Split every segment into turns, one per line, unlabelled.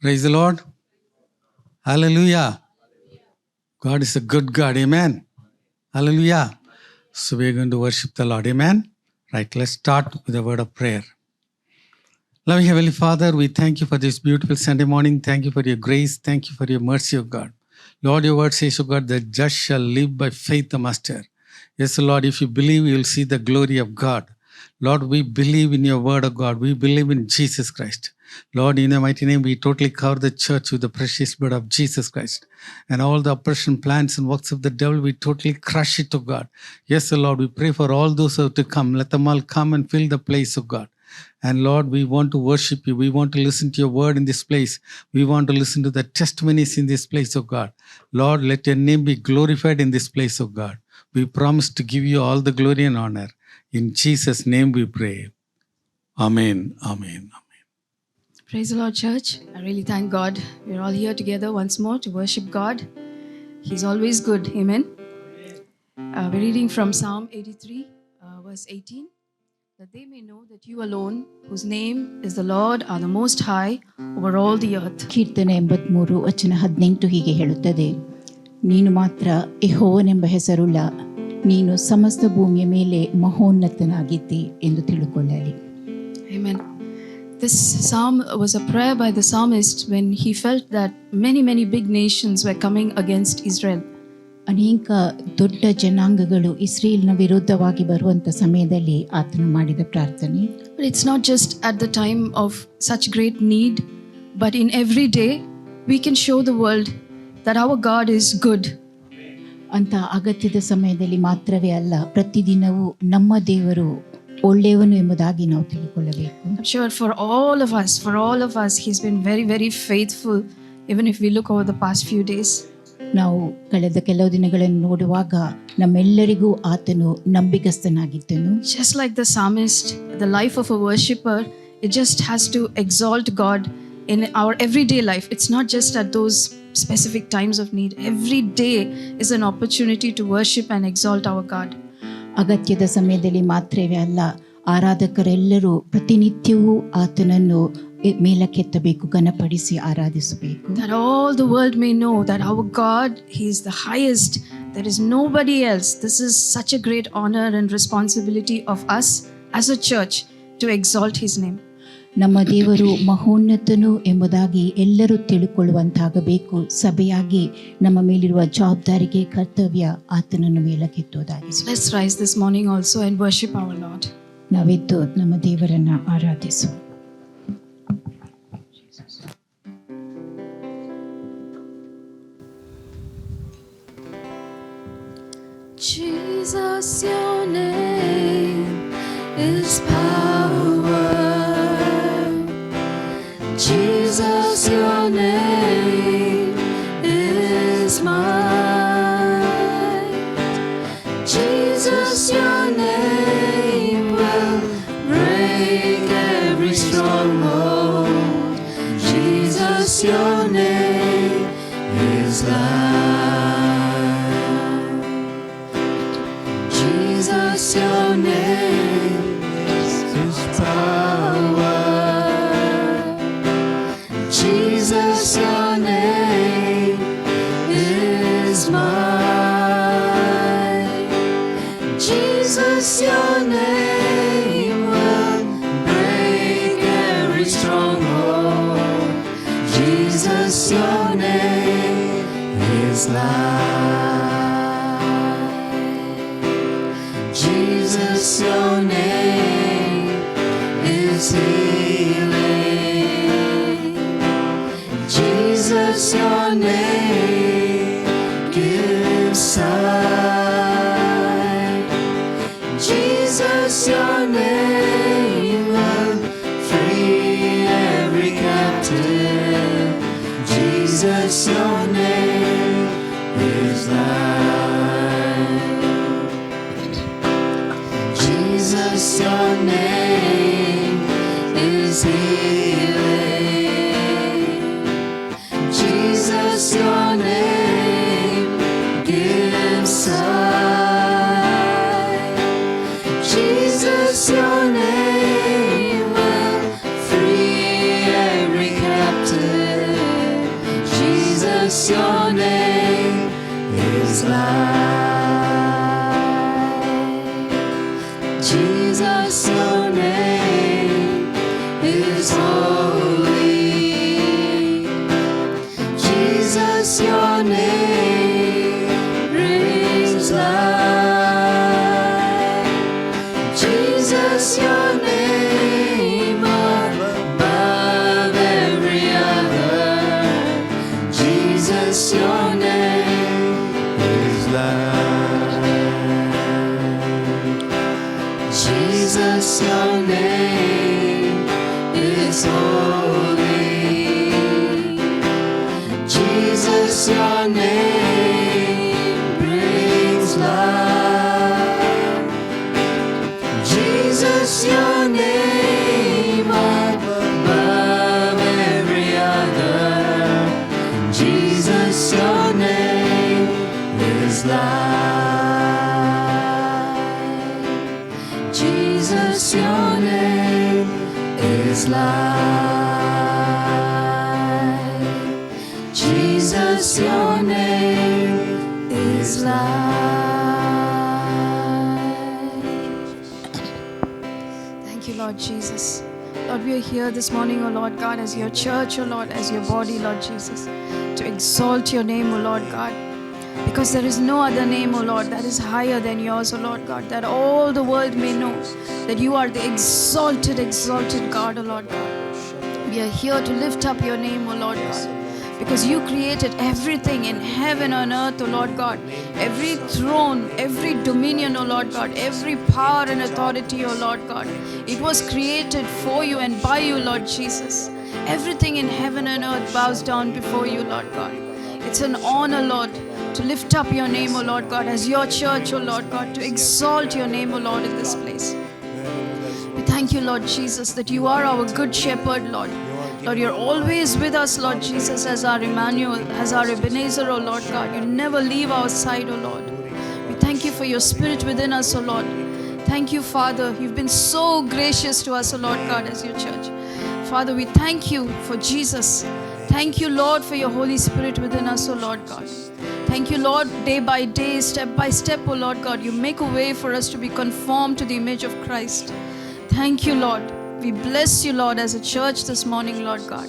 Praise the Lord. Hallelujah. God is a good God. Amen. Hallelujah. So we're going to worship the Lord. Amen. Right. Let's start with a word of prayer. Loving Heavenly Father, we thank you for this beautiful Sunday morning. Thank you for your grace. Thank you for your mercy, O God. Lord, your word says, O God, the just shall live by faith, Master. Yes, Lord, if you believe, you will see the glory of God. Lord, we believe in your word, O God. We believe in Jesus Christ. Lord, in your mighty name, we totally cover the church with the precious blood of Jesus Christ. And all the oppression plans and works of the devil, we totally crush it, O God. Yes, Lord, we pray for all those who are to come. Let them all come and fill the place, O God. And Lord, we want to worship you. We want to listen to your word in this place. We want to listen to the testimonies in this place, oh God. Lord, let your name be glorified in this place, oh God. We promise to give you all the glory and honor. In Jesus' name we pray. Amen. Amen.
Praise the Lord, church. I really thank God. We're all here together once more to worship God. He's always good. Amen. We're reading from Psalm 83, verse 18. That they may know that you alone, whose name is the Lord, are the most high over all the earth.
ಕೀರ್ತನೆ 83 ವಚನ 18 ಹೀಗೆ ಹೇಳುತ್ತದೆ, ನೀನು ಮಾತ್ರ ಯೆಹೋವನೆಂಬ ಹೆಸರುಳ್ಳ, ನೀನು ಸಮಸ್ತ ಭೂಮಿಯ ಮೇಲೆ ಮಹೋನ್ನತನಾಗಿದ್ದಿ ಎಂದು ತಿಳುಕೊಳ್ಳಲಿ.
Amen. This psalm was a prayer by the psalmist when he felt that many big nations were coming against Israel.
ಅನೇಕ ದೊಡ್ಡ ಜನಾಂಗಗಳು ಇಸ್ರೇಲ್ನ ವಿರುದ್ಧವಾಗಿ ಬರುವಂತ ಸಮಯದಲ್ಲಿ ಆತನು ಮಾಡಿದ ಪ್ರಾರ್ಥನೆ.
But it's not just at the time of such great need, but in every day we can show the world that our God is good.
ಅಂತ ಅಗತ್ಯದ ಸಮಯದಲ್ಲಿ ಮಾತ್ರವೇ ಅಲ್ಲ, ಪ್ರತಿದಿನವೂ ನಮ್ಮ ದೇವರು ಒಳ್ಳೆಯವನು ಎಂಬುದಾಗಿ ನಾವು ತಿಳ್ಕೊಳ್ಳಬೇಕು.
I'm sure for all of us, he's been very faithful, even if we look over the past few days.
ನಾವು ಕಳೆದ ಕೆಲವು ದಿನಗಳನ್ನು ನೋಡುವಾಗ ನಮ್ಮೆಲ್ಲರಿಗೂ ಆತನು ನಂಬಿಗಸ್ತನಾಗಿದ್ದನು.
Just like the psalmist, the life of a worshipper, it just has to exalt God in our everyday life. It's not just at those specific times of need. Every day is an opportunity to worship and exalt our God.
ಅಗತ್ಯದ ಸಮಯದಲ್ಲಿ ಮಾತ್ರವೇ ಅಲ್ಲ, ಆರಾಧಕರೆಲ್ಲರೂ ಪ್ರತಿನಿತ್ಯವೂ ಆತನನ್ನು ಮೇಲಕ್ಕೆತ್ತಬೇಕು, ಘನಪಡಿಸಿ ಆರಾಧಿಸಬೇಕು.
That all the world may know that our God, he is the highest. There is nobody else. This is such a great honor and responsibility of us as a church to exalt his name.
ನಮ್ಮ ದೇವರು ಮಹೋನ್ನತನು ಎಂಬುದಾಗಿ ಎಲ್ಲರೂ ತಿಳುಕೊಳ್ಳುವಂತಾಗಬೇಕು. ಸಭೆಯಾಗಿ ನಮ್ಮ ಮೇಲಿರುವ ಜವಾಬ್ದಾರಿಗೆ ಕರ್ತವ್ಯ ಆತನನ್ನು ಮೇಲಕ್ಕೆತ್ತುವುದಾಗಿದೆ.
Let's rise this morning also and worship our Lord.
ನಾವೆದ್ದು ನಮ್ಮ ದೇವರನ್ನ ಆರಾಧಿಸೋಣ.
Jesus, your name is power. Jesus, your name is might. Jesus, your name will break every stronghold. Jesus, your name is life. Jesus, your name is power. Jesus, your name is might. Jesus, your name will break every stronghold. Jesus, your name is life. Jesus, your name is healing. Jesus, your name gives sight. Jesus, your name will free every captive. Jesus, your name is life. Jesus, your name is healing. Jesus, your name gives sight. Jesus, your name will free every captive. light. Jesus, your name is holy. Jesus, your name brings light. Jesus, your name above every other. Jesus, your name is light. Jesus, your name is holy. Jesus, your name brings light. Jesus, your name above every other. Jesus, your name is light. Jesus, your name is light. Jesus, your name is light. Thank you, Lord Jesus. Lord, we are here this morning, O Lord God, as your church, O Lord, as your body, Lord Jesus, to exalt your name, O Lord God. Because there is no other name, O Lord, that is higher than yours, O Lord God, that all the world may know that you are the exalted, exalted God, O Lord God. We are here to lift up your name, O Lord God, because you created everything in heaven and earth, O Lord God. Every throne, every dominion, O Lord God, every power and authority, O Lord God. It was created for you and by you, Lord Jesus. Everything in heaven and earth bows down before you, Lord God. It's an honor, Lord, to lift up your name, O Lord God, as your church, O Lord God, to exalt your name, O Lord, in this place. We thank you, Lord Jesus, that you are our good shepherd, Lord. Lord, you're always with us, Lord Jesus, as our Emmanuel, as our Ebenezer, O Lord God. You never leave our side, O Lord. We thank you for your spirit within us, O Lord. Thank you, Father. You've been so gracious to us, O Lord God, as your church. Father, we thank you for Jesus. Thank you, Lord, for your Holy Spirit within us, O Lord God. Thank you, Lord, day by day, step by step, O Lord God, you make a way for us to be conformed to the image of Christ. Thank you, Lord. We bless you, Lord, as a church this morning, Lord God.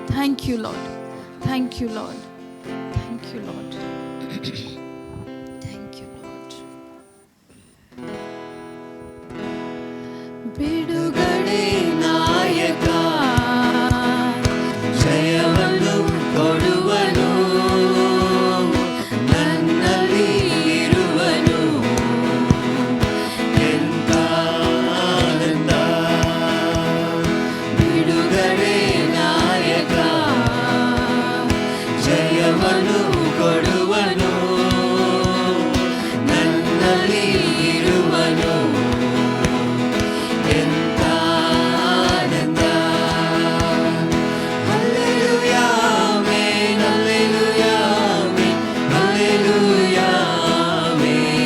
Thank you, Lord. Thank you, Lord. Thank you, Lord. Thank you, Lord. ಬಿಡುಗಡೆ ನಾಯಕ ಜಯವನ್ನು ಕೊಡುವನು ನನ್ನಲ್ಲಿ ಇರುವನು ಎಂತ ಆನಂದ ಬಿಡುಗಡೆ ನಾಯಕ ಜಯವನ್ನು ಕೊಡುವನು ನನ್ನಲ್ಲಿ ಇರುವನು ಎಂತ ಆನಂದ hallelujah amen hallelujah amen hallelujah amen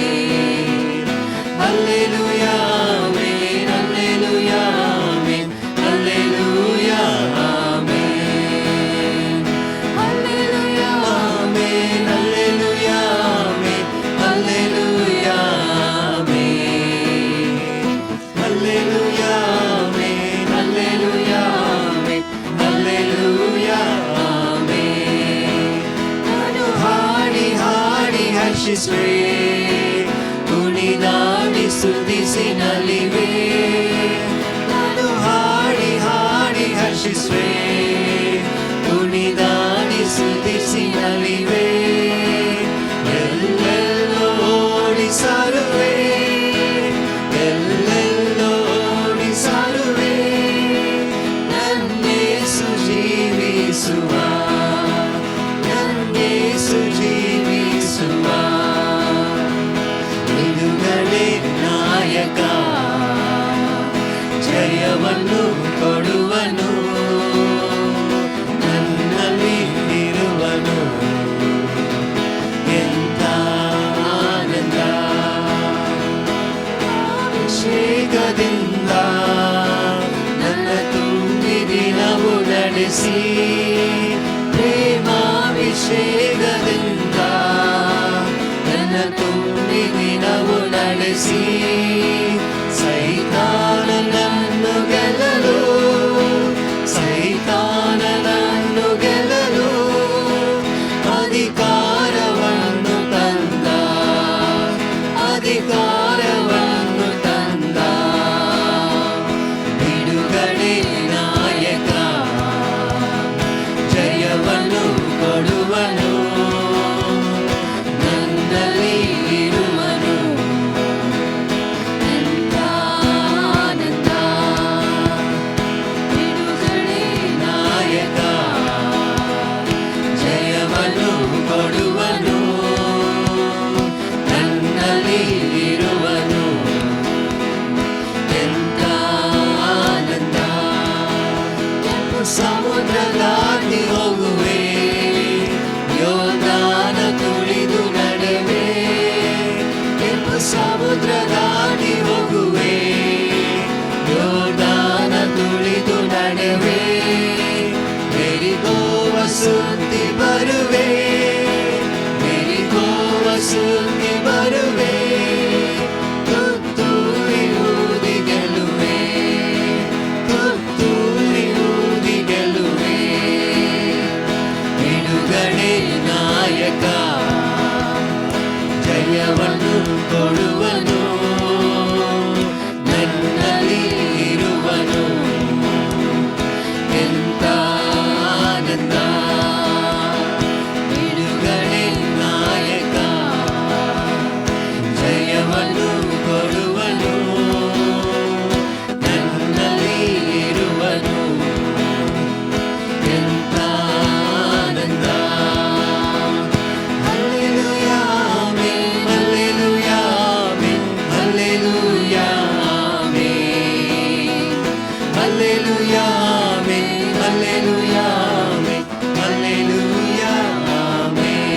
hallelujah amen hallelujah amen hallelujah amen hallelujah amen hallelujah amen hallelujah amen hallelujah amen hallelujah amen hallelujah amen ನಾನು ಹಾಡಿ ಹಾಡಿ ಹರ್ಷಿಸುವೆ ಕುಣಿದಾಡಿ ಸ್ತುತಿಸಿ ನಲಿವೆ ನಾನು ಹಾಡಿ ಹಾಡಿ ಹರ್ಷಿಸುವೆ ಕುಣಿದಾಡಿ ಸ್ತುತಿಸಿ ನಲಿವೆ ಎಲ್ಲೆಲ್ಲೋ ಓಡಿ ಸಾರುವೆ ಎಲ್ಲೆಲ್ಲೋ ಓಡಿ ಸಾರುವೆ ನನ್ನೇಸು ಜೀವಿಸುವ ನನ್ನೇಸು ಜೀವಿಸುವ ಬಿಡುಗಡೆ ನಾಯಕ ಜಯವನ್ನು ಕೊಡುವನು ನನ್ನಲ್ಲಿ ಇರುವನು ಎಂತ ಆನಂದ ಅಭಿಷೇಕದಿಂದ ನನ್ನ ತುಂಬಿ ದಿನವು ನಡೆಸಿ ಪ್ರೇಮಾಭಿಷೇಕದಿಂದ ನನ್ನ
ಸಮುದ್ರ ದಾಟಿ ಹೋಗುವೆ, ಯೋರ್ದಾನ ತುಳಿದು ನಡೆವೆ. ಕೆಂಪು ಸಮುದ್ರ ದಾಟಿ ಹೋಗುವೆ, ಯೋರ್ದಾನ ತುಳಿದು ನಡೆವೆ. ಎರಿಕೋವ ಸುತ್ತಿ ಬರುವೆ, ಎರಿಕೋವ ಸುತ್ತಿ ಬರುವೆ. ತುತ್ತೂರಿ ಊದಿ ಗೆಲ್ಲುವೆ, ತುತ್ತೂರಿ ಊದಿ ಗೆಲ್ಲುವೆ. ಬಿಡುಗಡೆ ನಾಯಕ ಜಯವನ್ನು ಕೊಡುವನು, ನನ್ನಲ್ಲಿ ಇರುವನು. ಎಂತ ಆನಂದ, ಬಿಡುಗಡೆ ನಾಯಕ ಜಯವನ್ನು ಕೊಡುವನು, ನನ್ನಲ್ಲಿ ಇರುವನು. ಎಂತ ಆನಂದ. Hallelujah amen, hallelujah amen, hallelujah amen. Hallelujah amen, hallelujah amen, hallelujah amen.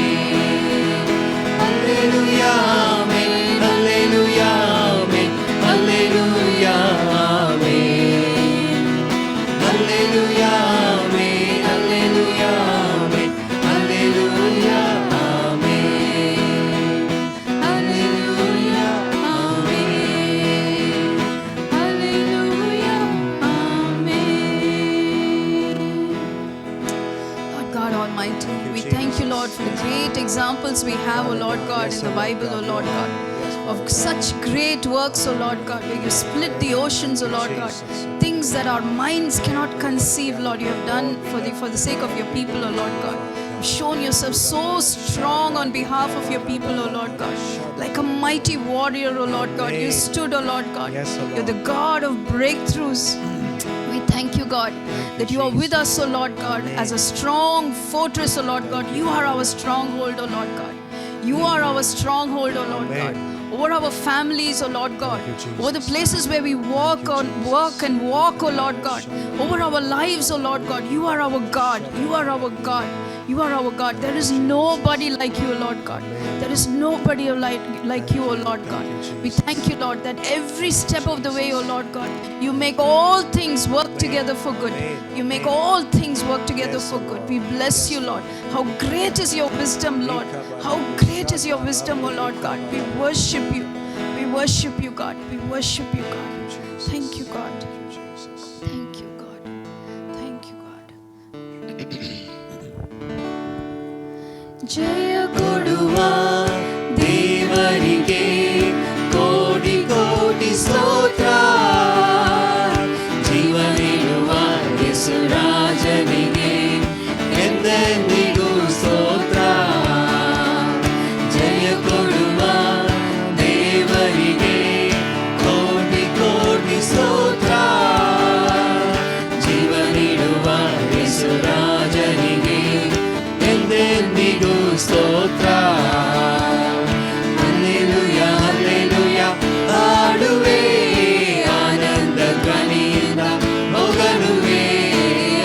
Hallelujah amen, hallelujah amen, hallelujah amen. Hallelujah amen, hallelujah amen, hallelujah amen. Hallelujah amen, hallelujah amen.
Lord God Almighty, we thank you, Lord, for the great examples we have, O Lord God, in the Bible, O Lord God, of such great works, O Lord God, where you split the oceans, O Lord God, things that our minds cannot conceive, Lord, you have done for the sake of your people, O Lord God. You've shown yourself so strong on behalf of your people, O Lord God, like a mighty warrior, O Lord God. You stood, O Lord God. You're the God of breakthroughs. We thank you, God, that you are with us, O Lord God, as a strong fortress, O Lord God. You are our stronghold, O Lord God. You are our stronghold, O Lord God. Over our families, O Lord God. Over the places where we work, O Lord God. Over our lives, O Lord God. You are our God. You are our God. You are our God. There is nobody like you, O Lord God. There is nobody like you, O Lord God. We thank you, Lord, that every step of the way, O Lord God, you make all things work together for good. You make all things work together for good. We bless you, Lord. How great is your wisdom, Lord. How great is your wisdom, O Lord God. We worship you. We worship you, God. We worship you, God. Thank you, God. Thank you, God. Thank you, God. ಜಯ
ಕೊಡುವ ದೇವರಿಗೆ ಕೋಟಿ ಕೋಟಿ ಸ್ತೋತ್ರ. ಜೀವನಿರುವ ಯೇಸುರಾಜನಿಗೆ ಎಂದೆಂದಿಗೂ ಸ್ತೋತ್ರ. ಜಯ ಕೊಡುವ ದೇವರಿಗೆ ಕೋಟಿ ಕೋಟಿ ಸ್ತೋತ್ರ. ಜೀವನಿರುವ ಯೇಸುರಾಜನಿಗೆ ಎಂದೆಂದಿಗೂ ಸ್ತೋತ್ರ. ಹಲ್ಲೆಲೂಯಾ ಹಲ್ಲೆಲೂಯಾ ಹಾಡುವೆ, ಆನಂದ ಧ್ವನಿಯಿಂದ ಹೊಗಳುವೆ.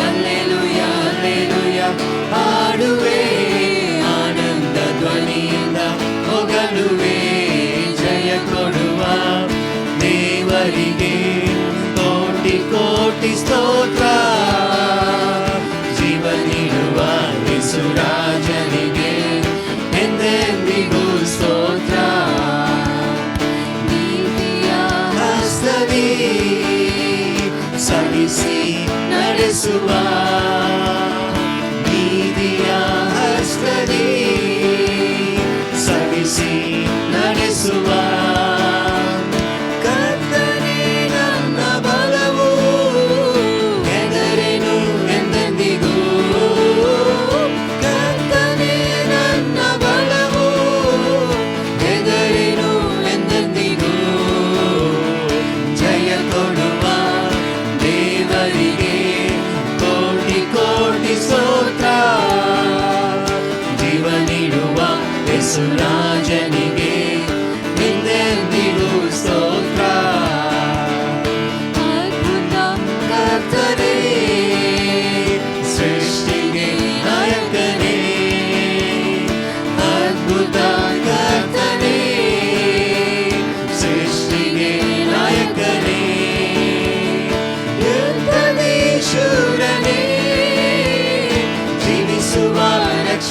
ಹಲ್ಲೆಲೂಯಾ ಹಲ್ಲೆಲೂಯಾ ಹಾಡುವೆ, ಆನಂದ ಧ್ವನಿಯಿಂದ ಹೊಗಳುವೆ. ಜಯ ಕೊಡುವ ದೇವರಿಗೆ ಕೋಟಿ ಕೋಟಿ ಸ್ತೋತ್ರ. ಜೀವ ನೀಡುವ ಯೇಸುರಾಜನಿಗೆ ಎಂದೆಂದಿಗೂ ಸ್ತೋತ್ರ. ನೀತಿಯ ಹಸ್ತದಿ ಸಹಿಸಿ ನಡೆಸುವ, ನೀತಿಯ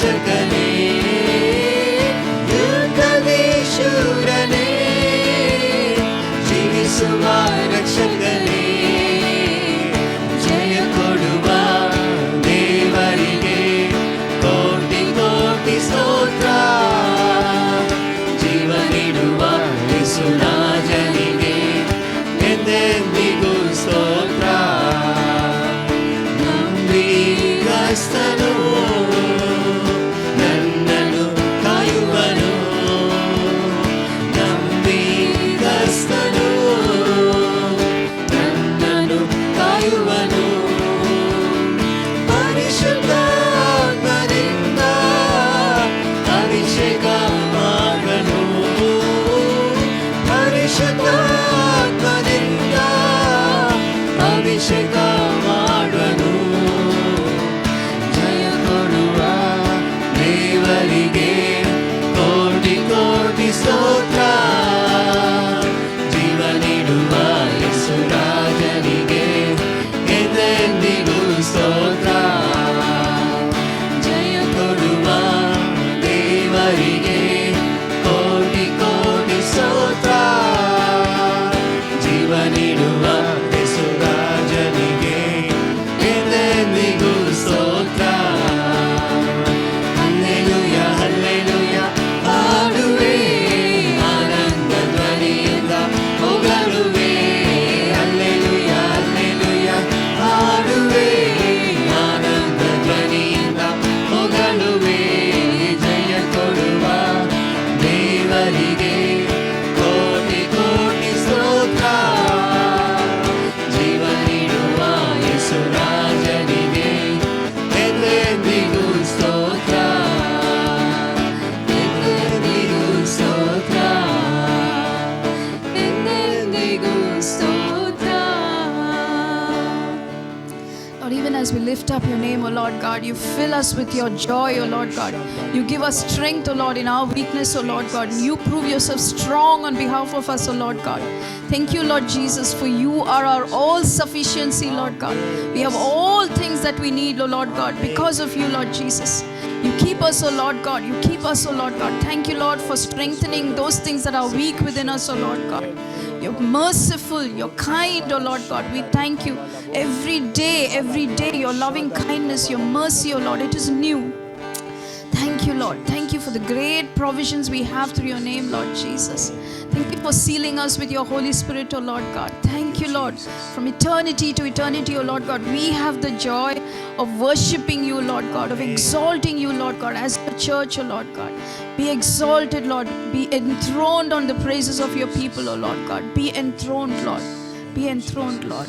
ರಕ್ಷಕನೇ ಯುದ್ಧದಿ ಶೂರನೇ ಜೀವಿಸುವ ರಕ್ಷಕನೇ ಜಯ ಕೊಡುವ ದೇವರಿಗೆ ಕೋಟಿ ಕೋಟಿ ಸ್ತೋತ್ರ ಜೀವ ನೀಡುವ ಯೇಸುರಾಜನಿಗೆ ಎಂದೆಂದಿಗೂ ಸ್ತೋತ್ರ ನಂಬಿಗಸ್ತನು ನನ್ನನ್ನು ಕಾಯುವನು ನಂಬಿಗಸ್ತನು ನನ್ನನ್ನು ಕಾಯುವನು ಪರಿಶುದ್ಧಾತ್ಮದಿಂದ ಅಭಿಷೇಕ ಮಾಡನು ಪರಿಶುದ್ಧಾತ್ಮದಿಂದ ಅಭಿಷೇಕ ಮಾಡುವನು ಜಯ ಕೊಡುವ ದೇವರಿಗೆ ಕೋಟಿ ಕೋಟಿ ಸ್ತೋತ್ರ ಜೀವ ನೀಡುವ ಯೇಸುರಾಜನಿಗೆ ಎಂದೆಂದಿಗೂ ಸ್ತೋತ್ರ ಜಯ ಕೊಡುವ ದೇವರಿಗೆ ಕೋಟಿ ಕೋಟಿ ಸ್ತೋತ್ರ ಜೀವ ನೀಡುವ ಯೇಸುರಾಜನಿಗೆ ಎಂದೆಂದಿಗೂ ಸ್ತೋತ್ರ ಹಲ್ಲೆಲೂಯ ಹಲ್ಲೆಲೂಯ ಹಾಡುವೆ ಆನಂದ ಧ್ವನಿಯಿಂದ ಹೊಗಳುವೆ ಹಲ್ಲೆಲೂಯ ಹಲ್ಲೆಲೂಯ ಹಾಡುವೆ ಆನಂದ ಧ್ವನಿಯಿಂದ ಹೊಗಳುವೆ ಜಯ ಕೊಡುವ ದೇವರಿಗೆ ಕೋಟಿ ಕೋಟಿ ಸ್ತೋತ್ರ ಜೀವ ನೀಡುವ ಯೇಸುರಾಜನಿಗೆ ಎಂದೆಂದಿಗೂ ಸ್ತೋತ್ರ ಎಂದೆಂದಿಗೂ ಸ್ತೋತ್ರ ಎಂದೆಂದಿಗೂ ಸ್ತೋತ್ರ
Lord, even as we lift up your name, O Lord God, you fill us with your joy, O Lord God. You give us strength, O Lord, in our weakness, O Lord God. And you prove yourself strong on behalf of us, O Lord God. Thank you, Lord Jesus, for you are our all sufficiency, Lord God. We have all things that we need, O Lord God, because of you, Lord Jesus. You keep us, O Lord God. You keep us, O Lord God. Thank you, Lord, for strengthening those things that are weak within us, O Lord God. You're merciful, you're kind, oh Lord God. We thank you every day, your loving kindness, your mercy, oh Lord, it is new. Thank you, Lord. Thank you for the great provisions we have through your name, Lord Jesus. Thank you for sealing us with your Holy Spirit, oh Lord God. Thank you, Lord. From eternity to eternity, oh Lord God, we have the joy of worshiping you, Lord God, of exalting you, Lord God, as a church, oh Lord God. Be exalted, Lord. Be enthroned on the praises of your people, oh Lord God. Be enthroned, Lord. Be enthroned, Lord.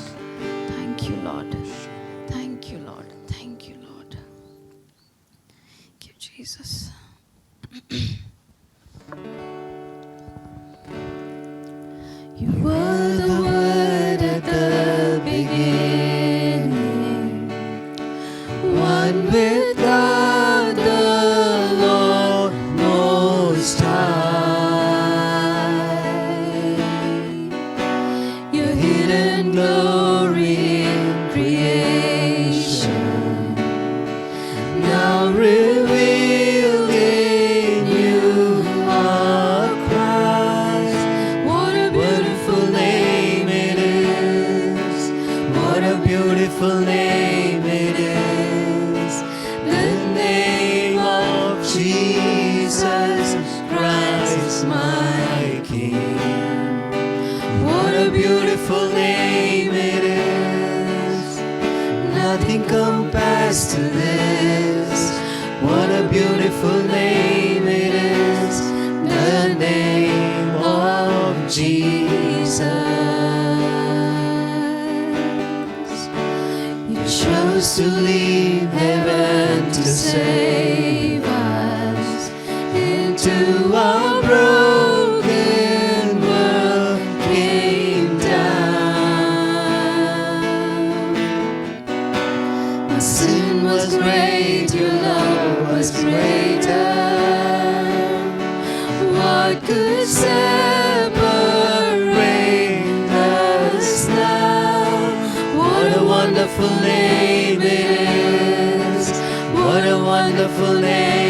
Thank you, Lord. Thank you, Lord. Thank you, Lord. Thank you, Jesus. You were the word at the beginning,
one with God the Lord Most High.
your hidden glory in creation.
Now revealed in you are Christ.
What a
Beautiful name it is. What a beautiful name it is. The name of Jesus Christ, my King. What a beautiful name it is. Nothing compares to this. What a beautiful name it is. The name of Jesus.
You
Chose to leave heaven to save us. Into our broken world came down.
My sin
was great, your love was greater. What could separate us now? What a wonderful name it is. What a wonderful name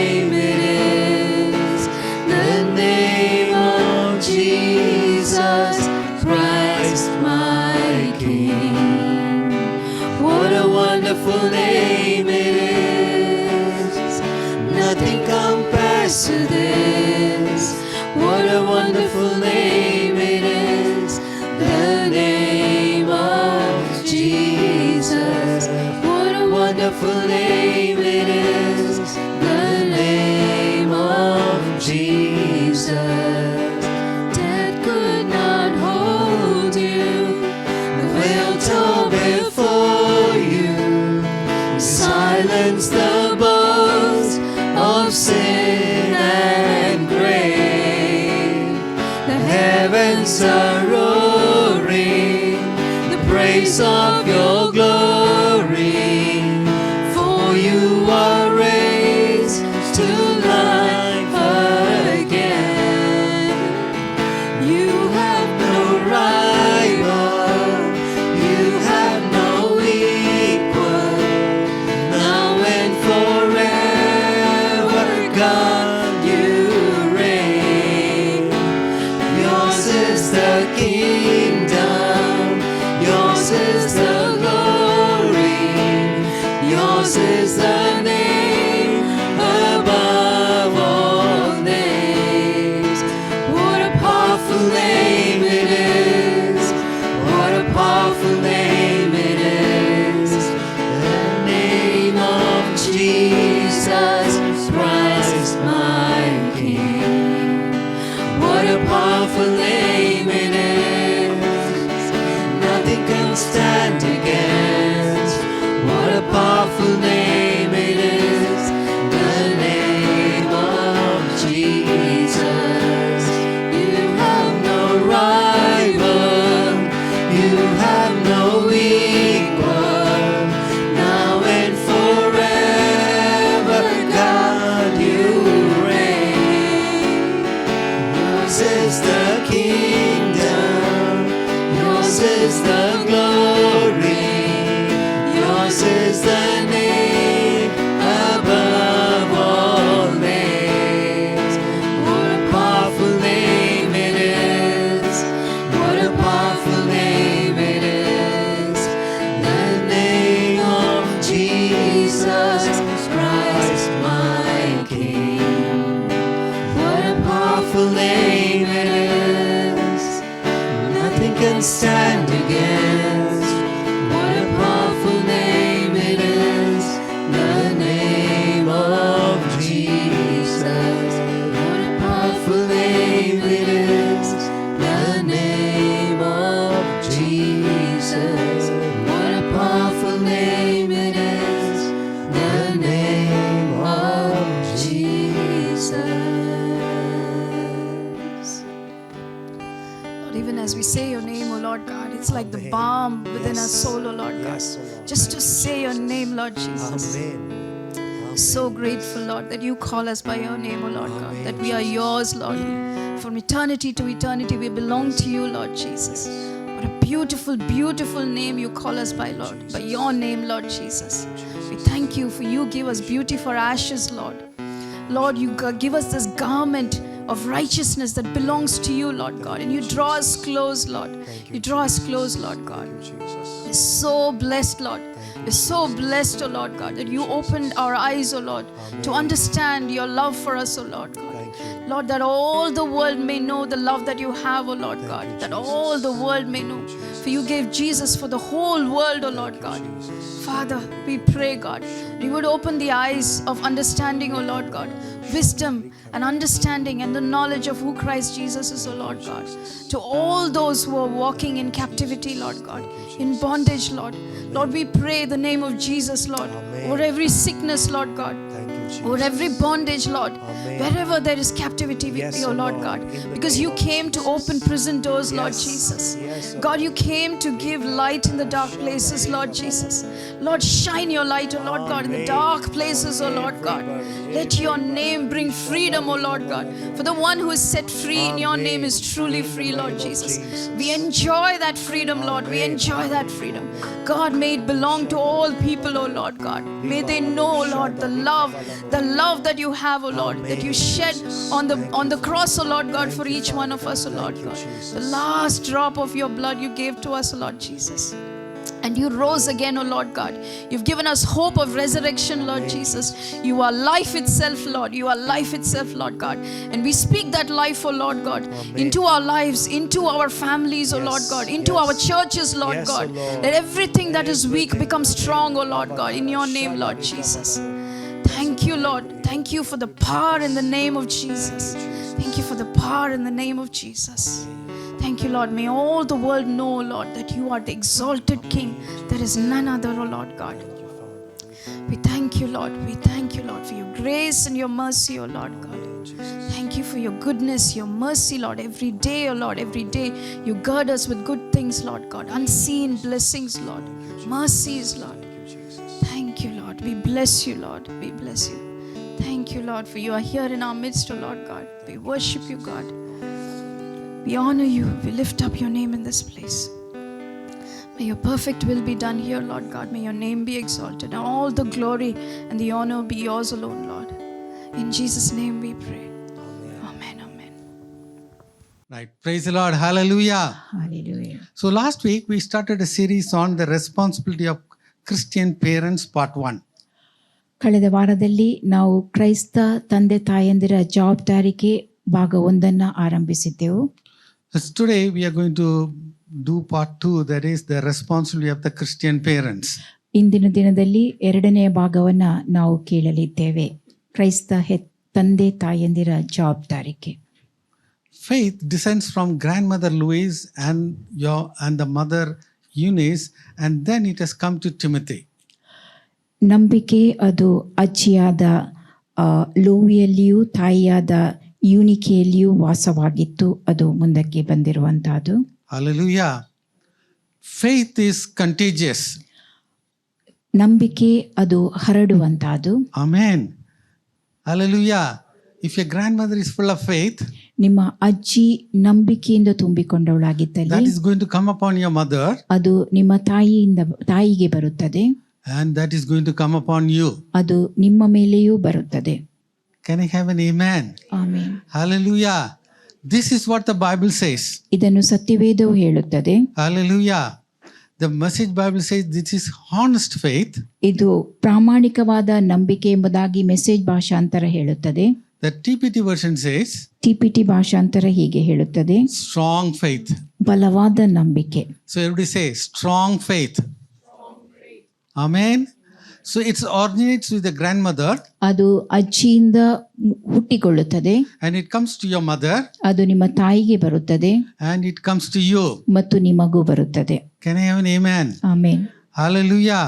silence the boast of sin and grave. The heavens are roaring the praise of your glory, for you are raised to life again. You have no rival, you have no equal, now and forever, God, you reign. Yours is the kingdom, yours is the glory, yours is the name above all names. What a powerful name it is, what a powerful name it is, the name of Jesus Christ my King. What a powerful name it is, nothing can stand against. What a powerful name it is, the name of Jesus. You have no rival, you have no equal, now and forever, God, you reign. Yours is the kingdom, yours is the glory, yours is the name above all names. What a powerful name it is, what a powerful name it is, the name of Jesus Christ my King. What a powerful name it is, nothing can stand against. What a powerful name it is, the name of Jesus. What a powerful name it is, the name of Jesus. What a powerful name it is, the name of Jesus.
Lord, even as we say your name, O Lord God, it's like the balm within our soul, O Lord God. Just to say your name, Lord Jesus. So grateful, Lord, that you call us by your name, O Lord God, that we are yours, Lord. From eternity to eternity, we belong to you, Lord Jesus. What a beautiful, beautiful name you call us by, Lord, by your name, Lord Jesus. We thank you for you give us beauty for ashes, Lord. Lord, you give us this garment of righteousness that belongs to you, Lord God. And you draw us close, Lord. You draw us close, Lord God. We're so blessed, Lord. We're so blessed, O Lord God, that you opened our eyes, O Lord, to understand your love for us, O Lord God. Lord, that all the world may know the love that you have, O Lord God. That all the world may know. For you gave Jesus for the whole world, O Lord God. Father, we pray, God, you would open the eyes of understanding, O Lord God, wisdom and understanding and the knowledge of who Christ Jesus is, O Lord God, to all those who are walking in captivity, Lord God, in bondage, Lord. Lord, we pray the name of Jesus, Lord, over every sickness, Lord God, over every bondage, Lord, wherever there is captivity with thee, O Lord God, because you came to open prison doors, Lord Jesus. God, you came to give light in the dark places, Lord Jesus. Lord, shine your light, O Lord God, in the dark places, O Lord God. Let your name bring freedom, O Lord God. For the one who is set free in your name is truly free, Lord Jesus. We enjoy that freedom, Lord. We enjoy that freedom. God, may it belong to all people, O Lord God. May they know, Lord, the love that you have, O Lord, that you shed on the cross, O Lord God, for each one of us, O Lord God. The last drop of your blood you gave to us, O Lord Jesus. And you rose again, O Lord God. You've given us hope of resurrection, Lord Jesus. You are life itself, Lord. You are life itself, Lord God. And we speak that life, O Lord God, into our lives, into our families, O Lord God, into our churches, Lord God. Let everything that is weak become strong, O Lord God, in your name, Lord Jesus. Thank you, Lord. Thank you for the power in the name of Jesus. Thank you for the power in the name of Jesus. Thank you, Lord. May all the world know, Lord, that you are the exalted King. There is none other, O Lord God. We thank you, Lord. We thank you, Lord, for your grace and your mercy, O Lord God. Thank you for your goodness, your mercy, Lord. Every day, O Lord, every day you gird us with good things, Lord God. Unseen blessings, Lord. Mercies, Lord. Thank you, Lord. We bless you, Lord. We bless you. Thank you, Lord, for you are here in our midst, O Lord God. We worship you, God. We honor you. We lift up your name in this place. May your perfect will be done here, Lord God. May your name be exalted. And all the glory and the honor be yours alone, Lord. In Jesus' name we pray. Amen. Amen.
Right. Praise the Lord. Hallelujah.
Hallelujah.
So last week we started a series on the responsibility of Christian parents, part 1.
ಕಳೆದ ವಾರದಲ್ಲಿ ನಾವು ಕ್ರೈಸ್ತ ತಂದೆ ತಾಯಂದಿರ ಜವಾಬ್ದಾರಿಗೆ ಭಾಗ 1 ಆರಂಭಿಸಿದ್ದೆವು.
Thus today we are going to do part 2, that is the responsibility of the Christian parents.
ಇಂದಿನ ದಿನದಲ್ಲಿ 2ನೇ ಭಾಗವನ್ನು ನಾವು ಕೇಳಲಿದ್ದೇವೆ. ಕ್ರೈಸ್ತ ತಂದೆ ತಾಯಂದಿರ ಜವಾಬ್ದಾರಿಗೆ.
Faith descends from grandmother Louise and the mother Eunice, and then it has come to Timothy.
ನಂಬಿಕೆ ಅದು ಅಜ್ಜಿಯಾದ ಲೋವಿಯಲ್ಲಿಯೂ ತಾಯಿಯಾದ ಯೂನಿಕೆಯಲ್ಲಿಯೂ ವಾಸವಾಗಿತ್ತು. ಅದು ಮುಂದಕ್ಕೆ ಬಂದಿರುವಂತಹದ್ದು.
Hallelujah. Faith is contagious.
ನಂಬಿಕೆ ಅದು ಹರಡುವಂತಹದ್ದು.
Amen. Hallelujah. If your grandmother is full of faith,
ನಿಮ್ಮ ಅಜ್ಜಿ ನಂಬಿಕೆಯಿಂದ ತುಂಬಿಕೊಂಡವಳಾಗಿದ್ದಲ್ಲಿ
that is going to come upon your mother,
ಅದು ನಿಮ್ಮ ತಾಯಿಗೆ ಬರುತ್ತದೆ.
and that is going to come upon you.
ಅದು ನಿಮ್ಮ ಮೇಲೆಯೂ ಬರುತ್ತದೆ.
Can I have an amen?
Amen.
Hallelujah. This is what the Bible says.
ಇದನ್ನು ಸತ್ಯವೇದವು ಹೇಳುತ್ತದೆ.
Hallelujah. The Message Bible says this is honest faith.
ಇದು ಪ್ರಾಮಾಣಿಕವಾದ ನಂಬಿಕೆ ಎಂಬುದಾಗಿ ಮೆಸೇಜ್ ಭಾಷಾಂತರ ಹೇಳುತ್ತದೆ.
The TPT version says
ಟಿಪಿಟಿ ಭಾಷಾಂತರ ಹೀಗೆ ಹೇಳುತ್ತದೆ,
strong faith.
ಬಲವಾದ ನಂಬಿಕೆ.
So everybody say strong faith. Amen. So it originates with the grandmother,
ಅದು ಅಜ್ಜಿಯಿಂದ ಹುಟ್ಟಿಕೊಳ್ಳುತ್ತದೆ,
and it comes to your mother,
ಅದು ನಿಮ್ಮ ತಾಯಿಗೆ ಬರುತ್ತದೆ
and it comes to you.
ಮತ್ತು ನಿಮಗೂ ಬರುತ್ತದೆ.
Can I have an amen?
Amen.
Hallelujah.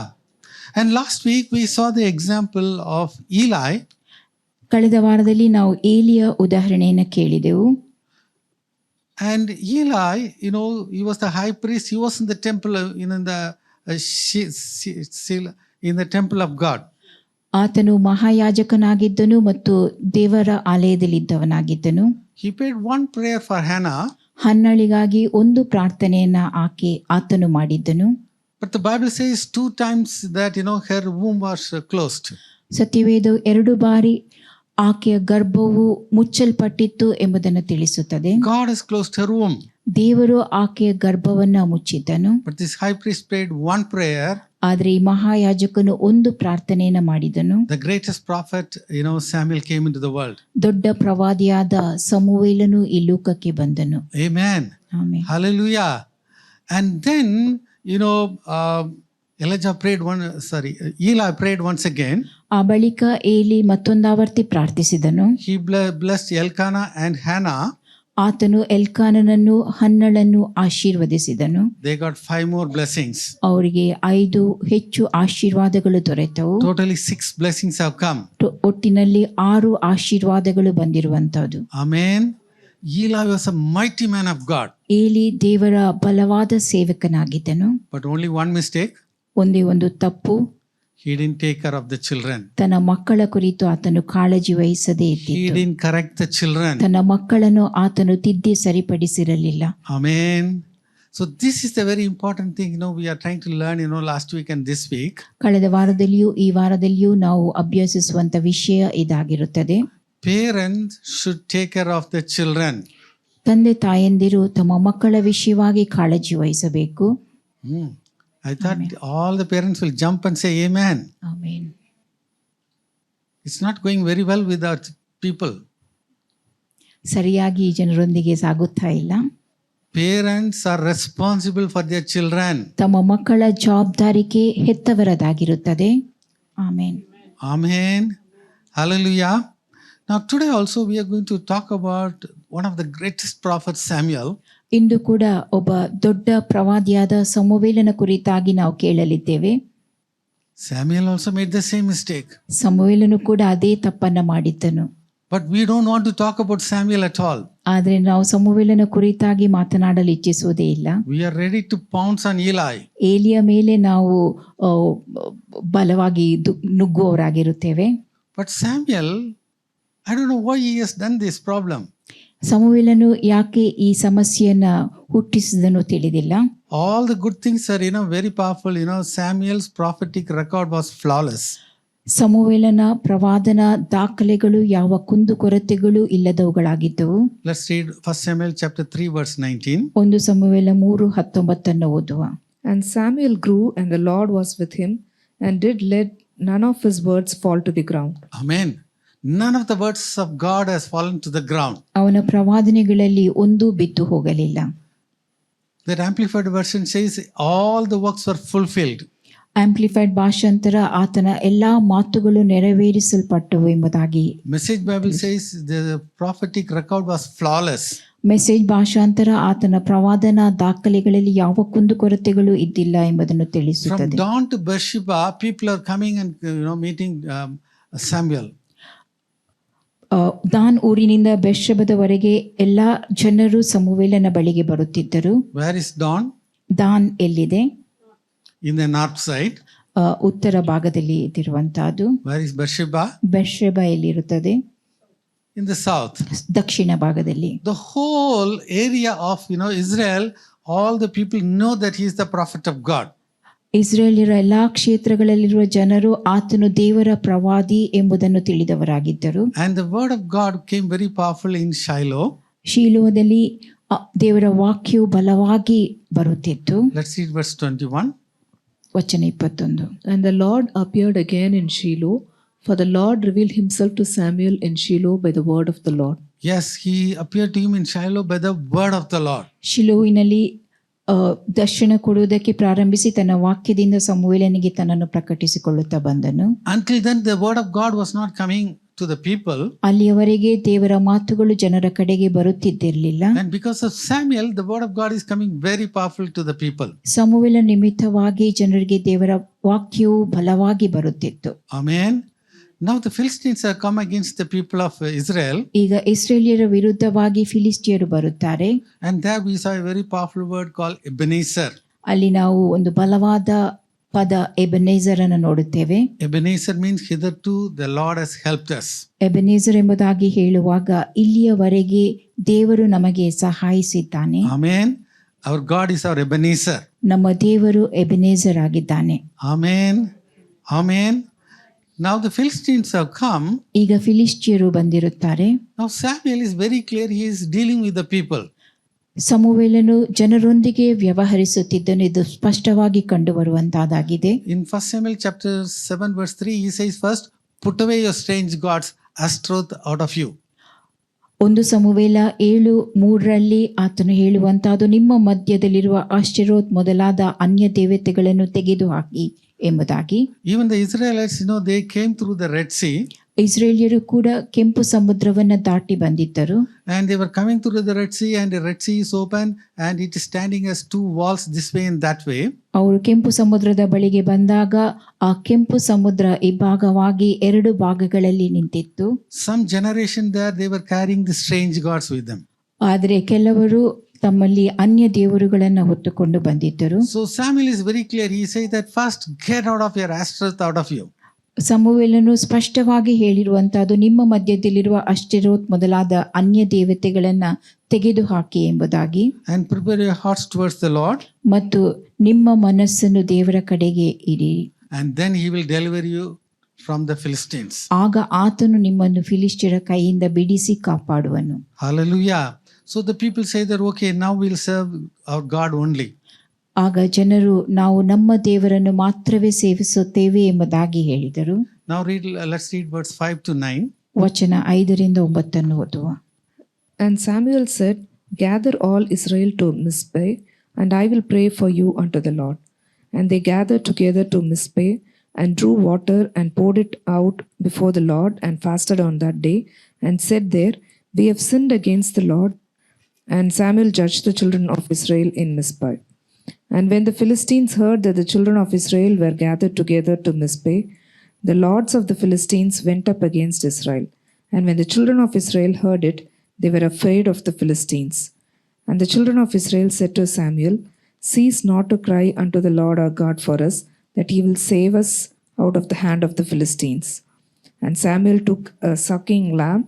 And last week we saw the example of Eli.
ಕಳೆದ ವಾರದಲ್ಲಿ ನಾವು ಏಲಿಯ ಉದಾಹರಣೆಯನ್ನು ಕೇಳಿದೆವು.
And Eli, he was the high priest. He was in the temple, in the temple of God.
ಆತನು ಮಹಾಯಾಜಕನಾಗಿದ್ದನು ಮತ್ತು ದೇವರ ಆಲಯದಲ್ಲಿದ್ದವನಾಗಿದ್ದನು.
He prayed one prayer for Hannah.
ಹನ್ನಳಿಗಾಗಿ ಒಂದು ಪ್ರಾರ್ಥನೆಯನ್ನ ಆತನು ಮಾಡಿದ್ದನು.
But the Bible says 2 times that, her womb was closed.
ಸತ್ಯವೇದವು 2 ಬಾರಿ ಆಕೆಯ ಗರ್ಭವು ಮುಚ್ಚಲ್ಪಟ್ಟಿತ್ತು ಎಂಬುದನ್ನು ತಿಳಿಸುತ್ತದೆ.
God has closed her womb.
ದೇವರು ಆಕೆಯ ಗರ್ಭವನ್ನ ಮುಚ್ಚಿದ್ದನು.
But this high priest prayed one prayer.
ಆದರೆ ಈ ಮಹಾಯಾಜಕನು ಒಂದು ಪ್ರಾರ್ಥನೆಯನ್ನ ಮಾಡಿದನು.
The greatest prophet, Samuel came into the world.
ದೊಡ್ಡ ಪ್ರವಾದಿಯಾದ ಸಮುವೇಲನು ಈ ಲೋಕಕ್ಕೆ ಬಂದನು.
Amen.
Amen.
Hallelujah. And then, Eli prayed once again.
ಆ ಬಳಿಕ ಏಲಿ ಮತ್ತೊಂದಾವರ್ತಿ ಪ್ರಾರ್ಥಿಸಿದನು.
He blessed Elkanah and Hannah.
ಆತನು ಎಲ್ಕಾನನನ್ನು ಹನ್ನಳನ್ನು ಆಶೀರ್ವದಿಸಿದನು.
They got 5 more blessings.
ಅವರಿಗೆ 5 ಹೆಚ್ಚು ಆಶೀರ್ವಾದಗಳು ದೊರೆತವು.
Totally 6 blessings have come.
ಒಟ್ಟಿನಲ್ಲಿ 6 ಆಶೀರ್ವಾದಗಳು ಬಂದಿರುವಂತಹದ್ದು.
Amen. Eli was a mighty man of God.
ಏಲಿ ದೇವರ ಬಲವಾದ ಸೇವಕನಾಗಿದ್ದನು.
But only one mistake.
ಒಂದೇ ಒಂದು ತಪ್ಪು,
he didn't take care of the children.
ತನ್ನ ಮಕ್ಕಳ ಕುರಿತು ಆತನು ಕಾಳಜಿ ವಹಿಸದೇ
He
ಇದ್ದಿದ್ದು.
didn't correct the children.
ತನ್ನ ಮಕ್ಕಳನ್ನು ಆತನು ತಿದ್ದಿ ಸರಿಪಡಿಸಿರಲಿಲ್ಲ.
Amen. So this is the very important thing, we are trying to learn, last week and this week.
ಕಳೆದ ವಾರದಲ್ಲಿಯೂ ಈ ವಾರದಲ್ಲಿಯೂ ನಾವು ಅಭ್ಯಸಿಸುವಂತ ವಿಷಯ ಇದಾಗಿರುತ್ತದೆ.
Parents should take care of the children.
ತಂದೆ ತಾಯಂದಿರು ತಮ್ಮ ಮಕ್ಕಳ ವಿಷಯವಾಗಿ ಕಾಳಜಿ ವಹಿಸಬೇಕು.
I thought all the parents will jump and say amen.
Amen.
It's not going very well with our people.
ಸರಿಯಾಗಿ ಜನರೊಂದಿಗೆ ಸಾಗುತ್ತಾ ಇಲ್ಲ.
Parents are responsible for their children.
ತಮ್ಮ ಮಕ್ಕಳ ಜವಾಬ್ದಾರಿಕೆ ಹೆತ್ತವರದಾಗಿರುತ್ತದೆ. Amen.
Amen. Hallelujah. Now today also we are going to talk about one of the greatest prophets, Samuel.
ಇಂದು ಕೂಡ ಒಬ್ಬ ದೊಡ್ಡ ಪ್ರವಾದಿಯಾದ ಸಮುವೇಲನ ಕುರಿತಾಗಿ ನಾವು ಕೇಳಲಿದ್ದೇವೆ.
Samuel also made the same mistake.
ಸಮುವೇಲನು ಕೂಡ ಅದೇ ತಪ್ಪನ್ನ ಮಾಡಿದ್ದನು.
But we don't want to talk about Samuel at all.
ಆದರೆ ನಾವು ಸಮುವೇಲನ ಕುರಿತಾಗಿ ಮಾತನಾಡಲು ಇಚ್ಛಿಸುವುದೇ ಇಲ್ಲ.
We are ready to pounce on Eli.
ಏಲಿಯ ಮೇಲೆ ನಾವು ಬಲವಾಗಿ ನುಗ್ಗುವವರಾಗಿರುತ್ತೇವೆ.
But Samuel, I don't know why he has done this problem.
ಸಮುವೇಲನು ಯಾಕೆ ಈ ಸಮಸ್ಯೆಯನ್ನ ಹುಟ್ಟಿಸಿದನು ತಿಳಿದಿಲ್ಲ.
All the good things are, very powerful. Samuel's prophetic record was flawless.
ಸಮುವೇಲನ ಪ್ರವಾದನ ದಾಖಲೆಗಳು ಯಾವ ಕುಂದುಕೊರತೆಗಳು ಇಲ್ಲದವುಗಳಾಗಿದ್ದವು.
Let's read 1 Samuel chapter 3 verse 19.
1 ಸಮುವೇಲ 3:19 ಓದುವ.
And Samuel grew, and the Lord was with him, and did let none of his words fall to the ground.
Amen. None of the words of God has fallen to the ground.
ಅವನ ಪ್ರವಾದನೆಗಳಲ್ಲಿ ಒಂದೂ ಬಿದ್ದು ಹೋಗಲಿಲ್ಲ.
That amplified version says all the works were fulfilled.
Amplified ಭಾಷಾಂತರ ಆತನ ಎಲ್ಲಾ ಮಾತುಗಳು ನೆರವೇರಿಸಲ್ಪಟ್ಟವು ಎಂಬುದಾಗಿ.
Message Bible says the prophetic record was flawless.
Message ಭಾಷಾಂತರ ಆತನ ಪ್ರವಾದನ ದಾಖಲೆಗಳಲ್ಲಿ ಯಾವ ಕುಂದುಕೊರತೆಗಳು ಇದ್ದಿಲ್ಲ ಎಂಬುದನ್ನು
From
ತಿಳಿಸುತ್ತದೆ.
dawn to Beersheba, people are coming and meeting Samuel.
Dan ಊರಿನಿಂದ ಬೆರ್ಷೆಬದವರೆಗೆ ಎಲ್ಲಾ ಜನರು ಸಮುವೇಲನ ಬಳಿಗೆ ಬರುತ್ತಿದ್ದರು.
Where is dawn?
ದಾನ್ ಎಲ್ಲಿದೆ?
In the north side.
ಉತ್ತರ ಭಾಗದಲ್ಲಿ ಇರುವಂತಹದ್ದು.
Where is Beersheba?
ಬೆರ್ಷೆಬ ಎಲ್ಲಿರುತ್ತದೆ?
In the south.
ದಕ್ಷಿಣ ಭಾಗದಲ್ಲಿ.
The whole area of Israel, all the people know that he is the prophet of God.
ಇಸ್ರೇಲಿಯರ ಎಲ್ಲಾ ಕ್ಷೇತ್ರಗಳಲ್ಲಿರುವ ಜನರು ಆತನು ದೇವರ ಪ್ರವಾದಿ ಎಂಬುದನ್ನು ತಿಳಿದವರಾಗಿದ್ದರು.
And the word of God came very powerful in Shiloh.
ಶೀಲೋದಲ್ಲಿ ದೇವರ ವಾಕ್ಯವು ಬಲವಾಗಿ ಬರುತ್ತಿತ್ತು.
Let's read verse 21.
ವಚನ 21.
And the Lord appeared again in Shiloh, for the Lord revealed himself to Samuel in Shiloh by the word of the Lord.
Yes, he appeared to him in Shiloh by the word of the Lord.
ಶಿಲೋವಿನಲ್ಲಿ ದರ್ಶನ ಕೊಡುವುದಕ್ಕೆ ಪ್ರಾರಂಭಿಸಿ ತನ್ನ ವಾಕ್ಯದಿಂದ ಸಮುವೇಲನಿಗೆ ತನ್ನನ್ನು ಪ್ರಕಟಿಸಿಕೊಳ್ಳುತ್ತಾ ಬಂದನು.
Until then the word of God was not coming to the people.
ಅಲ್ಲಿಯವರೆಗೆ ದೇವರ ಮಾತುಗಳು ಜನರ ಕಡೆಗೆ ಬರುತ್ತಿದ್ದಿರಲಿಲ್ಲ.
And because of Samuel, the word of God is coming very powerful to the people.
ಸಮುವೇಲ ನಿಮಿತ್ತವಾಗಿ ಜನರಿಗೆ ದೇವರ ವಾಕ್ಯವು ಬಲವಾಗಿ ಬರುತ್ತಿತ್ತು.
Amen. Now the Philistines have come against the people of Israel.
ಈಗ ಇಸ್ರೇಲಿಯರ ವಿರುದ್ಧವಾಗಿ ಫಿಲಿಸ್ಟಿಯರು ಬರುತ್ತಾರೆ.
And there we saw a very powerful word called Ebenezer.
ಅಲ್ಲಿ ನಾವು ಒಂದು ಬಲವಾದ ಪದ ಎಬೆನೇಜರ್ ಅನ್ನು ನೋಡುತ್ತೇವೆ.
Ebenezer means hitherto the Lord has helped us.
ಎಬೆನೇಜರ್ ಎಂಬುದಾಗಿ ಹೇಳುವಾಗ ಇಲ್ಲಿಯವರೆಗೆ ದೇವರು ನಮಗೆ ಸಹಾಯಿಸಿದ್ದಾನೆ.
Amen. Our God is our Ebenezer.
ನಮ್ಮ ದೇವರು ಎಬೆನೇಜರ್ ಆಗಿದ್ದಾನೆ.
Amen. Amen. Now the Philistines have come.
ಈಗ ಫಿಲಿಸ್ಟಿಯರು ಬಂದಿರುತ್ತಾರೆ.
Now Samuel is very clear, he is dealing with the people.
ಸಮುವೇಲನು ಜನರೊಂದಿಗೆ ವ್ಯವಹರಿಸುತ್ತಿದ್ದನು. ಇದು ಸ್ಪಷ್ಟವಾಗಿ ಕಂಡು ಬರುವಂತಹದ್ದಾಗಿದೆ.
In 1 Samuel chapter 7 verse 3 he says, first put away your strange gods, Ashtaroth, out of you.
1 ಸಮುವೇಲ 7:3 ಆತನು ಹೇಳುವಂತಹದ್ದು ನಿಮ್ಮ ಮಧ್ಯದಲ್ಲಿರುವ ಆಶ್ಚರ್ಯೋತ್ ಮೊದಲಾದ ಅನ್ಯ ದೇವತೆಗಳನ್ನು ತೆಗೆದುಹಾಕಿ ಎಂಬುದಾಗಿ.
Even the Israelites, they came through the Red Sea.
ಇಸ್ರೇಲಿಯರು ಕೂಡ ಕೆಂಪು ಸಮುದ್ರವನ್ನ ದಾಟಿ ಬಂದಿದ್ದರು.
And they were coming through the Red Sea, and the Red Sea is open and it is standing as two walls this way and that way.
ಅವರು ಕೆಂಪು ಸಮುದ್ರದ ಬಳಿಗೆ ಬಂದಾಗ ಆ ಕೆಂಪು ಸಮುದ್ರ ಇಬ್ಬಾಗವಾಗಿ 2 ಭಾಗಗಳಲ್ಲಿ ನಿಂತಿತ್ತು.
Some generation there they were carrying the strange gods with them.
ಆದರೆ ಕೆಲವರು ತಮ್ಮಲ್ಲಿ ಅನ್ಯ ದೇವರುಗಳನ್ನು ಹೊತ್ತುಕೊಂಡು ಬಂದಿದ್ದರು.
So Samuel is very clear. He says that first get out of your Ashtaroth out of you.
ಸಮುವೇಲನು ಸ್ಪಷ್ಟವಾಗಿ ಹೇಳಿರುವಂತಹದ್ದು ನಿಮ್ಮ ಮಧ್ಯದಲ್ಲಿರುವ ಅಷ್ಟೆರೋತ್ ಮೊದಲಾದ ಅನ್ಯ ದೇವತೆಗಳನ್ನ ತೆಗೆದುಹಾಕಿ ಎಂಬುದಾಗಿ.
And prepare your hearts towards the Lord.
ಮತ್ತು ನಿಮ್ಮ ಮನಸ್ಸನ್ನು ದೇವರ ಕಡೆಗೆ ಇಡಿ.
And then he will deliver you from the Philistines.
ಆಗ ಆತನು ನಿಮ್ಮನ್ನು ಫಿಲಿಸ್ಟಿಯರ ಕೈಯಿಂದ ಬಿಡಿಸಿ ಕಾಪಾಡುವನು.
Hallelujah. So the people say that okay, now we'll serve our God only.
ಆಗ ಜನರು ನಾವು ನಮ್ಮ ದೇವರನ್ನು ಮಾತ್ರವೇ ಸೇವಿಸುತ್ತೇವೆ ಎಂಬುದಾಗಿ ಹೇಳಿದರು.
Now let's read verse 5 to 9.
ವಚನ 5-9 ಓದುವ.
And Samuel said, gather all Israel to Mizpeh, and I will pray for you unto the Lord. And they gathered together to Mizpeh, and drew water, and poured it out before the Lord, and fasted on that day, and said there, we have sinned against the Lord. And Samuel judged the children of Israel in Mizpeh. And when the Philistines heard that the children of Israel were gathered together to Mizpeh, the lords of the Philistines went up against Israel. And when the children of Israel heard it, they were afraid of the Philistines. And the children of Israel said to Samuel, "Cease not to cry unto the Lord our God for us, that he will save us out of the hand of the Philistines." And Samuel took a sucking lamb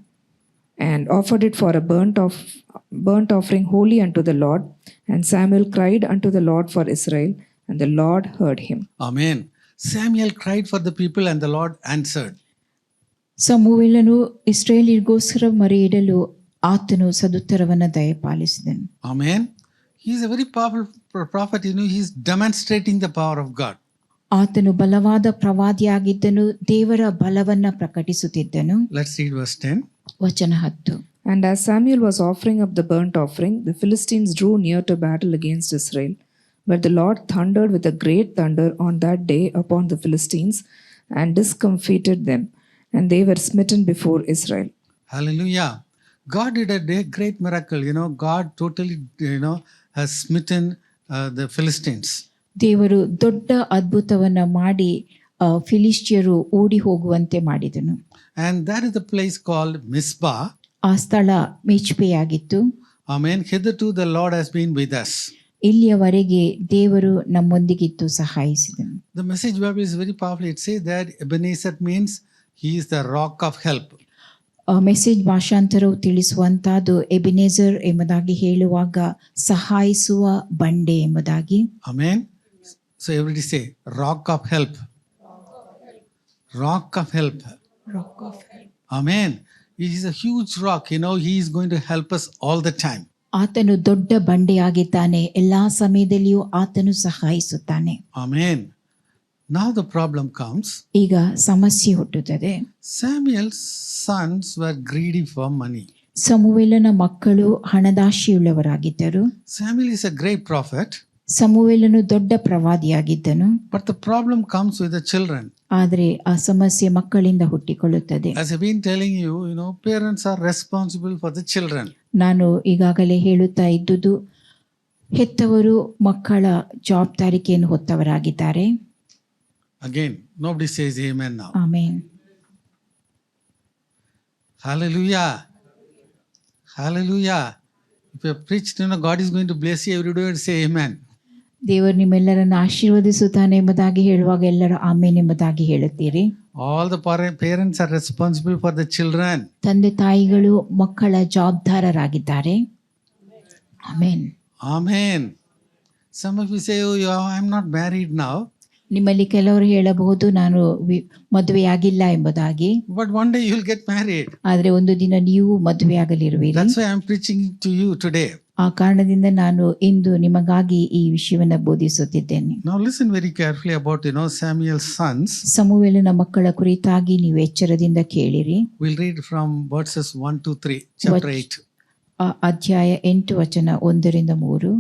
and offered it for a burnt offering holy unto the Lord. And Samuel cried unto the Lord for Israel, and the Lord heard him.
Amen. Samuel cried for the people and the Lord answered.
ಸಮುವೇಲನು ಇಸ್ರಾಯೇಲಿಗೋಸ್ಕರ ಮೊರೆಯಿಡಲು ಆತನು ಸದುತ್ತರವನ್ನು ದಯಪಾಲಿಸಿದನು.
Amen. He is a very powerful prophet. He is demonstrating the power of God.
ಆತನು ಬಲವಾದ ಪ್ರವಾದಿಯಾಗಿದ್ದನು, ದೇವರ ಬಲವನ್ನ ಪ್ರಕಟಿಸುತ್ತಿದ್ದನು.
Let's read verse 10.
ವಚನ 10.
And as Samuel was offering up the burnt offering, the Philistines drew near to battle against Israel. But the Lord thundered with a great thunder on that day upon the Philistines and discomfited them, and they were smitten before Israel.
Hallelujah. God did a great miracle. God totally, has smitten the Philistines.
ದೇವರು ದೊಡ್ಡ ಅದ್ಭುತವನ್ನ ಮಾಡಿ ಫಿಲಿಷ್ಟಿಯರು ಓಡಿ ಹೋಗುವಂತೆ ಮಾಡಿದನು.
And that is the place called Mizpah.
ಆ ಸ್ಥಳ ಮಿಚ್ಪೆಯಾಗಿತ್ತು.
Amen. Hitherto the Lord has been with us.
ಇಲ್ಲಿಯವರೆಗೆ ದೇವರು ನಮ್ಮೊಂದಿಗಿದ್ದು ಸಹಾಯಿಸಿದನು.
The Message Bible is very powerful. It says that Ebenezer means he is the rock of help.
Message ಭಾಷಾಂತರವು ತಿಳಿಸುವಂತಹದ್ದು Ebenezer ಎಂಬುದಾಗಿ ಹೇಳುವಾಗ ಸಹಾಯಿಸುವ ಬಂಡೆ ಎಂಬುದಾಗಿ.
Amen. So everybody say rock of help. Rock of help. Amen. He is a huge rock. He is going to help us all the time.
ಆತನು ದೊಡ್ಡ ಬಂಡೆಯಾಗಿದ್ದಾನೆ, ಎಲ್ಲಾ ಸಮಯದಲ್ಲಿಯೂ ಆತನು ಸಹಾಯಿಸುತ್ತಾನೆ.
Amen. Now the problem comes.
ಈಗ ಸಮಸ್ಯೆ ಹುಟ್ಟುತ್ತದೆ.
Samuel's sons were greedy for money.
ಸಮುವೇಲನ ಮಕ್ಕಳು ಹಣದಾಶೆಯುಳ್ಳವರಾಗಿದ್ದರು.
Samuel is a great prophet.
ಸಮುವೇಲನು ದೊಡ್ಡ ಪ್ರವಾದಿಯಾಗಿದ್ದನು.
But the problem comes with the children.
ಆದರೆ ಆ ಸಮಸ್ಯೆ ಮಕ್ಕಳಿಂದ ಹುಟ್ಟಿಕೊಳ್ಳುತ್ತದೆ.
As I've been telling you, parents are responsible for the children.
ನಾನು ಈಗಾಗಲೇ ಹೇಳುತ್ತಾ ಇದ್ದುದು, ಹೆತ್ತವರು ಮಕ್ಕಳ ಜವಾಬ್ದಾರಿಕೆಯನ್ನು ಹೊತ್ತವರಾಗಿದ್ದಾರೆ.
Again, nobody says amen now.
Amen.
Hallelujah. Hallelujah. If you have preached, God is going to bless you, everybody will say amen.
ದೇವರು ನಿಮ್ಮೆಲ್ಲರನ್ನು ಆಶೀರ್ವದಿಸುತ್ತಾನೆ ಎಂಬುದಾಗಿ ಹೇಳುವಾಗ ಎಲ್ಲರೂ ಆಮೇನ್ ಎಂಬುದಾಗಿ ಹೇಳುತ್ತೀರಿ.
All the parents are responsible for the children.
ತಂದೆ ತಾಯಿಗಳು ಮಕ್ಕಳ ಜವಾಬ್ದಾರರಾಗಿದ್ದಾರೆ. Amen.
Amen. Some of you say, "Oh, I'm not married now."
ನಿಮ್ಮಲ್ಲಿ ಕೆಲವರು ಹೇಳಬಹುದು, ನಾನು ಮದುವೆಯಾಗಿಲ್ಲ ಎಂಬುದಾಗಿ.
But one day you will get married.
ಆದರೆ ಒಂದು ದಿನ ನೀವು ಮದುವೆಯಾಗಲಿರುವಿರಿ.
That's why I'm preaching to you today.
ಆ ಕಾರಣದಿಂದ ನಾನು ಇಂದು ನಿಮಗಾಗಿ ಈ ವಿಷಯವನ್ನು ಬೋಧಿಸುತ್ತಿದ್ದೇನೆ.
Now listen very carefully about Samuel's sons.
ಸಮುವೇಲನ ಮಕ್ಕಳ ಕುರಿತಾಗಿ ನೀವು ಎಚ್ಚರದಿಂದ ಕೇಳಿರಿ.
We'll read from verses 1 to 3, chapter 8.
ಅಧ್ಯಾಯ 8 ವಚನ 1-3.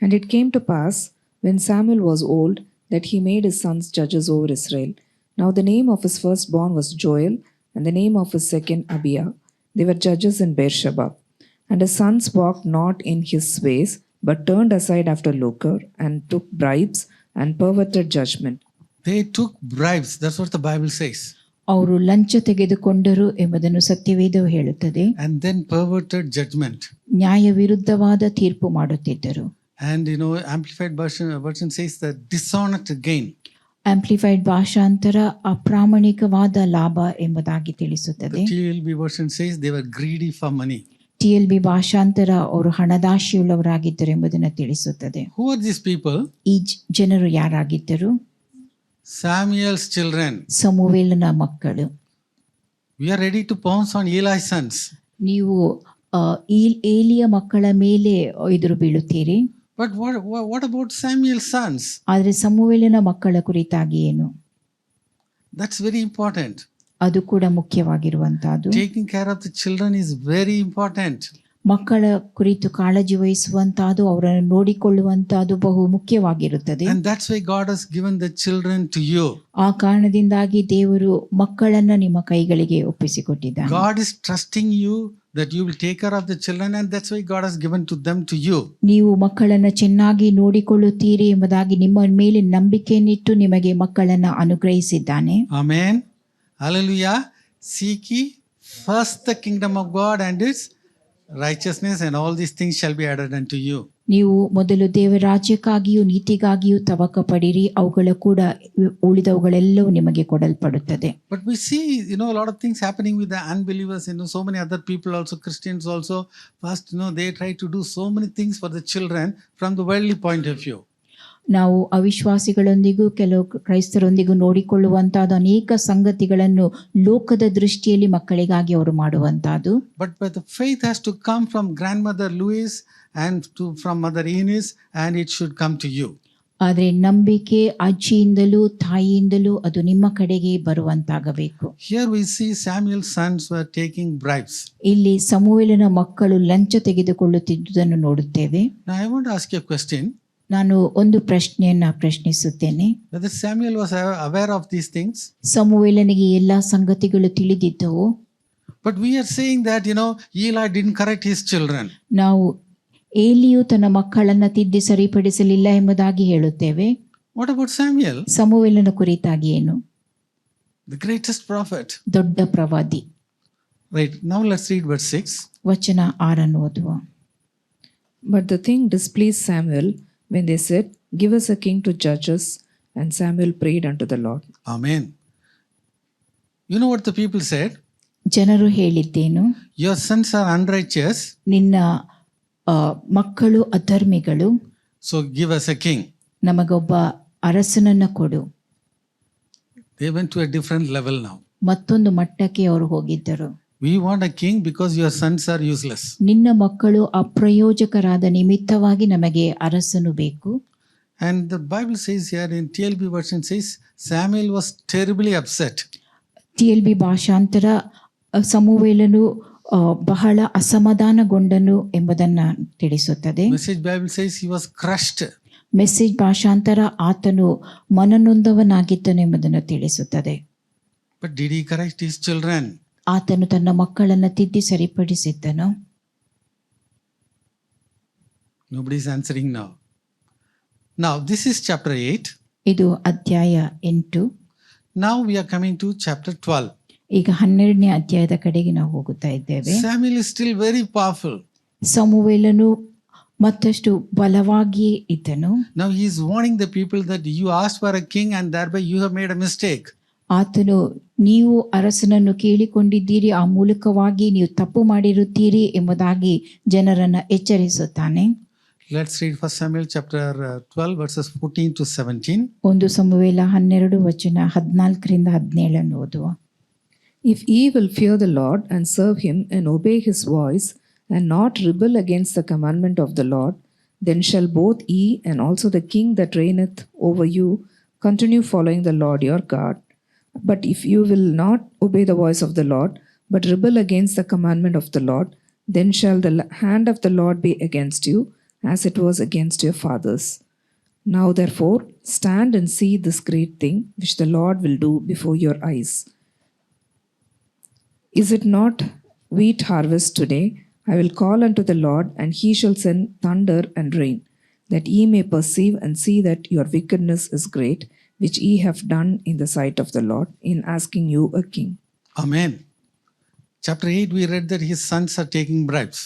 And it came to pass, when Samuel was old, that he made his sons judges over Israel. Now the name of his firstborn was Joel, and the name of his second Abiah. They were judges in Beersheba. And his sons walked not in his ways, but turned aside after lucre, and took bribes, and perverted judgment.
They took bribes. That's what the Bible says.
ಅವರು ಲಂಚ ತೆಗೆದುಕೊಂಡರು ಎಂಬುದನ್ನು ಸತ್ಯವೇದವು ಹೇಳುತ್ತದೆ.
And then perverted judgment.
ನ್ಯಾಯ ವಿರುದ್ಧವಾದ ತೀರ್ಪು ಮಾಡುತ್ತಿದ್ದರು.
And Amplified version says that dishonest gain.
Amplified ಭಾಷಾಂತರ ಅಪ್ರಾಮಾಣಿಕವಾದ ಲಾಭ ಎಂಬುದಾಗಿ ತಿಳಿಸುತ್ತದೆ.
The TLB version says they were greedy for money.
TLB ಭಾಷಾಂತರ ಅವರು ಹಣದಾಶೆಯುಳ್ಳವರಾಗಿದ್ದರು ಎಂಬುದನ್ನು ತಿಳಿಸುತ್ತದೆ.
Who are these people?
ಈ ಜನರು ಯಾರಾಗಿದ್ದರು?
Samuel's children.
ಸಮುವೇಲನ ಮಕ್ಕಳು.
We are ready to pounce on Eli's sons.
ನೀವು ಏಲಿಯ ಮಕ್ಕಳ ಮೇಲೆ ಎದುರು ಬೀಳುತ್ತೀರಿ.
But what about Samuel's sons?
ಆದರೆ ಸಮುವೇಲನ ಮಕ್ಕಳ ಕುರಿತಾಗಿ ಏನು?
That's very important.
ಅದು ಕೂಡ ಮುಖ್ಯವಾಗಿರುವಂತಹದ್ದು.
Taking care of the children is very important.
ಮಕ್ಕಳ ಕುರಿತು ಕಾಳಜಿ ವಹಿಸುವಂತಹದ್ದು, ಅವರನ್ನು ನೋಡಿಕೊಳ್ಳುವಂತಹದ್ದು ಬಹು ಮುಖ್ಯವಾಗಿರುತ್ತದೆ.
And that's why God has given the children to you.
ಆ ಕಾರಣದಿಂದಾಗಿ ದೇವರು ಮಕ್ಕಳನ್ನ ನಿಮ್ಮ ಕೈಗಳಿಗೆ ಒಪ್ಪಿಸಿಕೊಟ್ಟಿದ್ದಾನೆ.
God is trusting you that you will take care of the children, and that's why God has given to them to you.
ನೀವು ಮಕ್ಕಳನ್ನ ಚೆನ್ನಾಗಿ ನೋಡಿಕೊಳ್ಳುತ್ತೀರಿ ಎಂಬುದಾಗಿ ನಿಮ್ಮ ಮೇಲೆ ನಂಬಿಕೆಯನ್ನಿಟ್ಟು ನಿಮಗೆ ಮಕ್ಕಳನ್ನ ಅನುಗ್ರಹಿಸಿದ್ದಾನೆ.
Amen. Hallelujah. Seek ye first the kingdom of God and its righteousness, and all these things shall be added unto you.
ನೀವು ಮೊದಲು ದೇವರ ರಾಜ್ಯಕ್ಕಾಗಿಯೂ ನೀತಿಗಾಗಿಯೂ ತವಕ ಪಡಿರಿ, ಅವುಗಳ ಕೂಡ ಉಳಿದವುಗಳೆಲ್ಲವೂ ನಿಮಗೆ ಕೊಡಲ್ಪಡುತ್ತದೆ.
But we see, a lot of things happening with the unbelievers. So many other people also, Christians also, first, they try to do so many things for the children from the worldly point of view.
ನಾವು ಅವಿಶ್ವಾಸಿಗಳೊಂದಿಗೂ ಕೆಲವು ಕ್ರೈಸ್ತರೊಂದಿಗೂ ನೋಡಿಕೊಳ್ಳುವಂತಹದ್ದು ಅನೇಕ ಸಂಗತಿಗಳನ್ನು ಲೋಕದ ದೃಷ್ಟಿಯಲ್ಲಿ ಮಕ್ಕಳಿಗಾಗಿ ಅವರು ಮಾಡುವಂತಹದ್ದು.
But the faith has to come from grandmother Louise and from mother Eunice, and it should come to you.
ಆದರೆ ನಂಬಿಕೆ ಅಜ್ಜಿಯಿಂದಲೂ ತಾಯಿಯಿಂದಲೂ ಅದು ನಿಮ್ಮ ಕಡೆಗೆ ಬರುವಂತಾಗಬೇಕು.
Here we see Samuel's sons were taking bribes.
ಇಲ್ಲಿ ಸಮುವೇಲನ ಮಕ್ಕಳು ಲಂಚ ತೆಗೆದುಕೊಳ್ಳುತ್ತಿದ್ದುದನ್ನು ನೋಡುತ್ತೇವೆ.
Now I want to ask you a question.
ನಾನು ಒಂದು ಪ್ರಶ್ನೆಯನ್ನ ಪ್ರಶ್ನಿಸುತ್ತೇನೆ.
Whether Samuel was aware of these things?
ಸಮುವೇಲನಿಗೆ ಎಲ್ಲಾ ಸಂಗತಿಗಳು ತಿಳಿದಿದ್ದವು.
But we are saying that, Eli didn't correct his children.
ನಾವು ಏಲಿಯು ತನ್ನ ಮಕ್ಕಳನ್ನ ತಿದ್ದಿ ಸರಿಪಡಿಸಲಿಲ್ಲ ಎಂಬುದಾಗಿ ಹೇಳುತ್ತೇವೆ.
What about Samuel?
ಸಮುವೇಲನ ಕುರಿತಾಗಿ ಏನು?
The greatest prophet.
ದೊಡ್ಡ ಪ್ರವಾದಿ.
Right, now let's read verse 6.
ವಚನ 6 ಓದುವ.
But the thing displeased Samuel when they said, Give us a king to judge us. And Samuel prayed unto the Lord.
Amen. You know what the people said?
ಜನರು ಹೇಳಿದ್ದೇನು?
Your sons are unrighteous,
ನಿನ್ನ ಮಕ್ಕಳು ಅಧರ್ಮಿಗಳು,
so give us a king.
ನಮಗೊಬ್ಬ ಅರಸನನ್ನ ಕೊಡು.
They went to a different level now.
ಮತ್ತೊಂದು ಮಟ್ಟಕ್ಕೆ ಅವರು ಹೋಗಿದ್ದರು.
We want a king because your sons are useless.
ನಿನ್ನ ಮಕ್ಕಳು ಅಪ್ರಯೋಜಕರಾದ ನಿಮಿತ್ತವಾಗಿ ನಮಗೆ ಅರಸನು ಬೇಕು.
And the Bible says here in TLB version says Samuel was terribly upset.
TLB ಭಾಷಾಂತರ ಸಮುವೇಲನು ಬಹಳ ಅಸಮಾಧಾನಗೊಂಡನು ಎಂಬುದನ್ನ ತಿಳಿಸುತ್ತದೆ.
Message Bible says he was crushed.
Message ಭಾಷಾಂತರ ಆತನು ಮನನೊಂದವನಾಗಿದ್ದನು ಎಂಬುದನ್ನು ತಿಳಿಸುತ್ತದೆ.
But did he correct his children?
ಆತನು ತನ್ನ ಮಕ್ಕಳನ್ನ ತಿದ್ದಿ ಸರಿಪಡಿಸಿದ್ದನು.
Nobody is answering now. Now this is chapter 8.
ಇದು ಅಧ್ಯಾಯ 8.
Now we are coming to chapter 12.
ಈಗ 12ನೇ ಅಧ್ಯಾಯದ ಕಡೆಗೆ ನಾವು ಹೋಗುತ್ತಾ ಇದ್ದೇವೆ.
Samuel is still very powerful.
ಸಮುವೇಲನು ಮತ್ತಷ್ಟು ಬಲವಾಗಿ ಇದ್ದನು.
Now he is warning the people that you asked for a king and thereby you have made a mistake.
ಆತನು ನೀವು ಅರಸನನ್ನು ಕೇಳಿಕೊಂಡಿದ್ದೀರಿ, ಆ ಮೂಲಕವಾಗಿ ನೀವು ತಪ್ಪು ಮಾಡಿರುತ್ತೀರಿ ಎಂಬುದಾಗಿ ಜನರನ್ನ ಎಚ್ಚರಿಸುತ್ತಾನೆ.
Let's read 1 Samuel chapter 12 verses 14 to 17.
1 ಸಮುವೇಲ 12 ವಚನ 14ರಿಂದ 17 ಓದುವ.
If ye will fear the Lord and serve him and obey his voice and not rebel against the commandment of the Lord, then shall both ye and also the king that reigneth over you continue following the Lord your God. But if you will not obey the voice of the Lord, but rebel against the commandment of the Lord, then shall the hand of the Lord be against you, as it was against your fathers. Now therefore stand and see this great thing which the Lord will do before your eyes. Is it not wheat harvest today? I will call unto the Lord, and he shall send thunder and rain, that ye may perceive and see that your wickedness is great, which ye have done in the sight of the Lord, in asking you a king.
Amen. Chapter 8 we read that his sons are taking bribes.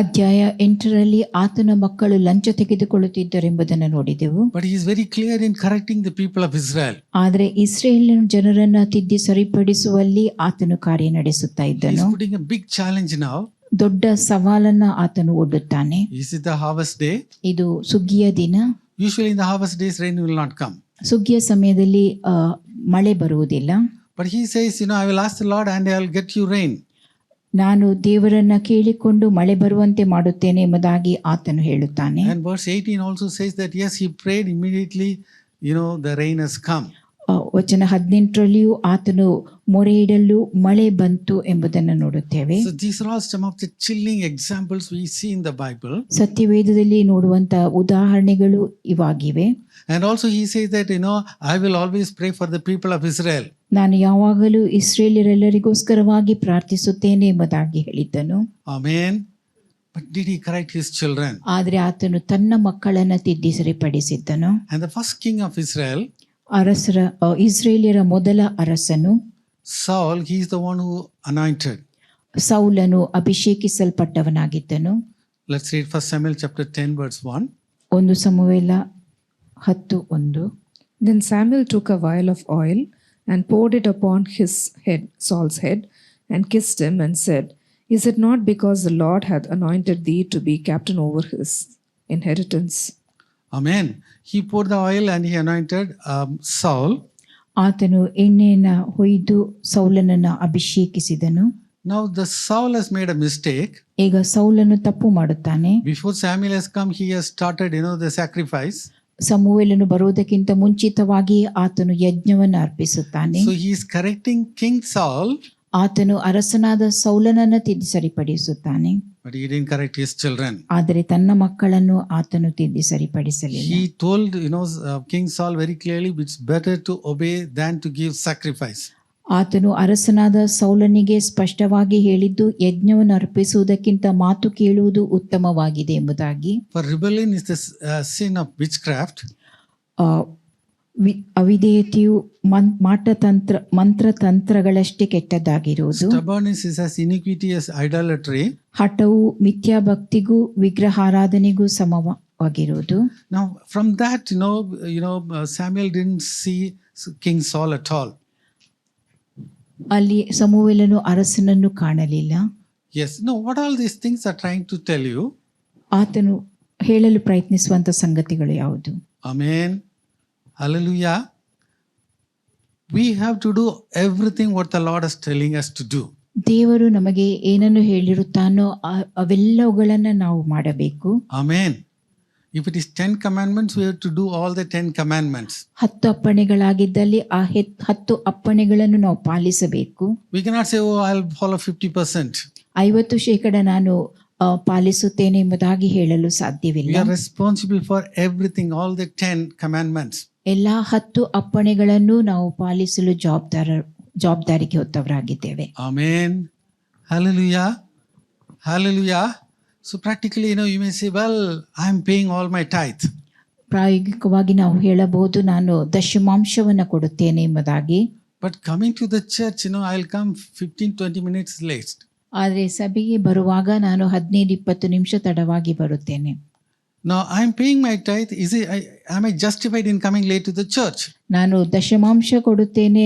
ಅಧ್ಯಾಯ 8ರಲ್ಲಿ ಆತನ ಮಕ್ಕಳು ಲಂಚ ತೆಗೆದುಕೊಳ್ಳುತ್ತಿದ್ದರೆಂಬುದನ್ನು ನೋಡಿದೆವು.
But he is very clear in correcting the people of Israel.
ಆದರೆ ಇಸ್ರೇಲಿನ ಜನರನ್ನ ತಿದ್ದಿ ಸರಿಪಡಿಸುವಲ್ಲಿ ಆತನು ಕಾರ್ಯ ನಡೆಸುತ್ತಾ
He is
ಇದ್ದನು.
putting a big challenge now.
ದೊಡ್ಡ ಸವಾಲನ್ನ ಆತನು ಒಡ್ಡುತ್ತಾನೆ.
Is it the harvest day?
ಇದು ಸುಗ್ಗಿಯ ದಿನ.
Usually in the harvest days rain will not come.
ಸುಗ್ಗಿಯ ಸಮಯದಲ್ಲಿ ಮಳೆ ಬರುವುದಿಲ್ಲ.
But he says, I will ask the Lord and I will get you rain.
ನಾನು ದೇವರನ್ನ ಕೇಳಿಕೊಂಡು ಮಳೆ ಬರುವಂತೆ ಮಾಡುತ್ತೇನೆ ಎಂಬುದಾಗಿ ಆತನು ಹೇಳುತ್ತಾನೆ.
And verse 18 also says that yes, he prayed immediately, the rain has come.
ವಚನ 18ರಲ್ಲಿಯೂ ಆತನು ಮೊರೆ ಇಡಲು ಮಳೆ ಬಂತು ಎಂಬುದನ್ನು ನೋಡುತ್ತೇವೆ.
So these are all some of the chilling examples we see in the Bible.
ಸತ್ಯವೇದದಲ್ಲಿ ನೋಡುವಂತ ಉದಾಹರಣೆಗಳು ಇವಾಗಿವೆ.
And also he says that, I will always pray for the people of Israel.
ನಾನು ಯಾವಾಗಲೂ ಇಸ್ರೇಲ್ಯರೆಲ್ಲರಿಗೋಸ್ಕರವಾಗಿ ಪ್ರಾರ್ಥಿಸುತ್ತೇನೆ ಎಂಬುದಾಗಿ ಹೇಳಿದ್ದನು.
Amen. But did he correct his children?
ಆದರೆ ಆತನು ತನ್ನ ಮಕ್ಕಳನ್ನ ತಿದ್ದಿ ಸರಿಪಡಿಸಿದ್ದನು.
And the first king of Israel,
ಇಸ್ರೇಲ್ಯರ ಮೊದಲ ಅರಸನು
Saul, he is the one who anointed.
ಸೌಲನು ಅಭಿಷೇಕಿಸಲ್ಪಟ್ಟವನಾಗಿದ್ದನು.
Let's read 1 Samuel chapter 10 verse 1.
1 ಸಮುವೇಲ 10:1.
Then Samuel took a vial of oil and poured it upon his head, Saul's head, and kissed him and said, Is it not because the Lord hath anointed thee to be captain over his inheritance?
Amen. He poured the oil and he anointed Saul.
ಆತನು ಎಣ್ಣೆಯನ್ನು ಹೊಯ್ದು ಸೌಲನನ್ನು ಅಭಿಷೇಕಿಸಿದನು.
Now the Saul has made a mistake.
ಈಗ ಸೌಲನು ತಪ್ಪು ಮಾಡುತ್ತಾನೆ.
Before Samuel has come, he has started, the sacrifice.
ಸಮುವೇಲನು ಬರುವುದಕ್ಕಿಂತ ಮುಂಚಿತವಾಗಿ ಆತನು ಯಜ್ಞವನ್ನು ಅರ್ಪಿಸುತ್ತಾನೆ.
So he is correcting King Saul.
ಆತನು ಅರಸನಾದ ಸೌಲನನ್ನು ತಿದ್ದಿ ಸರಿಪಡಿಸುತ್ತಾನೆ.
But he didn't correct his children.
ಆದರೆ ತನ್ನ ಮಕ್ಕಳನ್ನು ಆತನು ತಿದ್ದಿ ಸರಿಪಡಿಸಲಿಲ್ಲ.
He told, King Saul very clearly, it's better to obey than to give sacrifice.
ಆತನು ಅರಸನಾದ ಸೌಲನಿಗೆ ಸ್ಪಷ್ಟವಾಗಿ ಹೇಳಿದ್ದು ಯಜ್ಞವನ್ನು ಅರ್ಪಿಸುವುದಕ್ಕಿಂತ ಮಾತು ಕೇಳುವುದು ಉತ್ತಮವಾಗಿದೆ ಎಂಬುದಾಗಿ.
For rebellion is the sin of witchcraft.
ಅವಿಧೇಯತೆಯು ಮಂತ್ರತಂತ್ರಗಳಷ್ಟೇ ಕೆಟ್ಟದ್ದಾಗಿರುವುದು.
Stubbornness is as iniquity as idolatry.
ಹಠವು ಮಿಥ್ಯಾಭಕ್ತಿಗೂ ವಿಗ್ರಹಾರಾಧನೆಗೂ ಸಮವಾಗಿರುವುದು.
Now from that, Samuel didn't see King Saul at all.
ಅಲ್ಲಿ ಸಮುವೇಲನು ಅರಸನನ್ನು ಕಾಣಲಿಲ್ಲ.
Yes. No, what all these things are trying to tell you?
ಆತನು ಹೇಳಲು ಪ್ರಯತ್ನಿಸುವಂತ ಸಂಗತಿಗಳು ಯಾವುದು?
Amen. Hallelujah. We have to do everything what the Lord is telling us to do.
ದೇವರು ನಮಗೆ ಏನನ್ನು ಹೇಳಿರುತ್ತಾನೋ ಅವೆಲ್ಲವುಗಳನ್ನು ನಾವು ಮಾಡಬೇಕು.
Amen. If it is 10 commandments, we have to do all the 10 commandments.
10 ಅಪ್ಪಣೆಗಳಾಗಿದ್ದಲ್ಲಿ ಆ 10 ಅಪ್ಪಣೆಗಳನ್ನು ನಾವು ಪಾಲಿಸಬೇಕು.
We cannot say, I'll follow 50%.
50% ನಾನು ಪಾಲಿಸುತ್ತೇನೆ ಎಂಬುದಾಗಿ ಹೇಳಲು ಸಾಧ್ಯವಿಲ್ಲ.
We are responsible for everything, all the 10 commandments.
ಎಲ್ಲಾ 10 ಅಪ್ಪಣೆಗಳನ್ನು ನಾವು ಪಾಲಿಸಲು ಜವಾಬ್ದಾರಿಗೆ ಹೊತ್ತವರಾಗಿದ್ದೇವೆ.
Amen. Hallelujah. Hallelujah. So practically, you may say, well, I'm paying all my tithe.
ಪ್ರಾಯೋಗಿಕವಾಗಿ ನಾವು ಹೇಳಬಹುದು, ನಾನು ದಶಮಾಂಶವನ್ನು ಕೊಡುತ್ತೇನೆ ಎಂಬುದಾಗಿ.
But coming to the church, I'll come 15-20 minutes late.
ಆದರೆ ಸಭೆಗೆ ಬರುವಾಗ ನಾನು 15-20 ನಿಮಿಷ ತಡವಾಗಿ ಬರುತ್ತೇನೆ.
Now I'm paying my tithe. Am I justified in coming late to the church?
ನಾನು ದಶಮಾಂಶ ಕೊಡುತ್ತೇನೆ,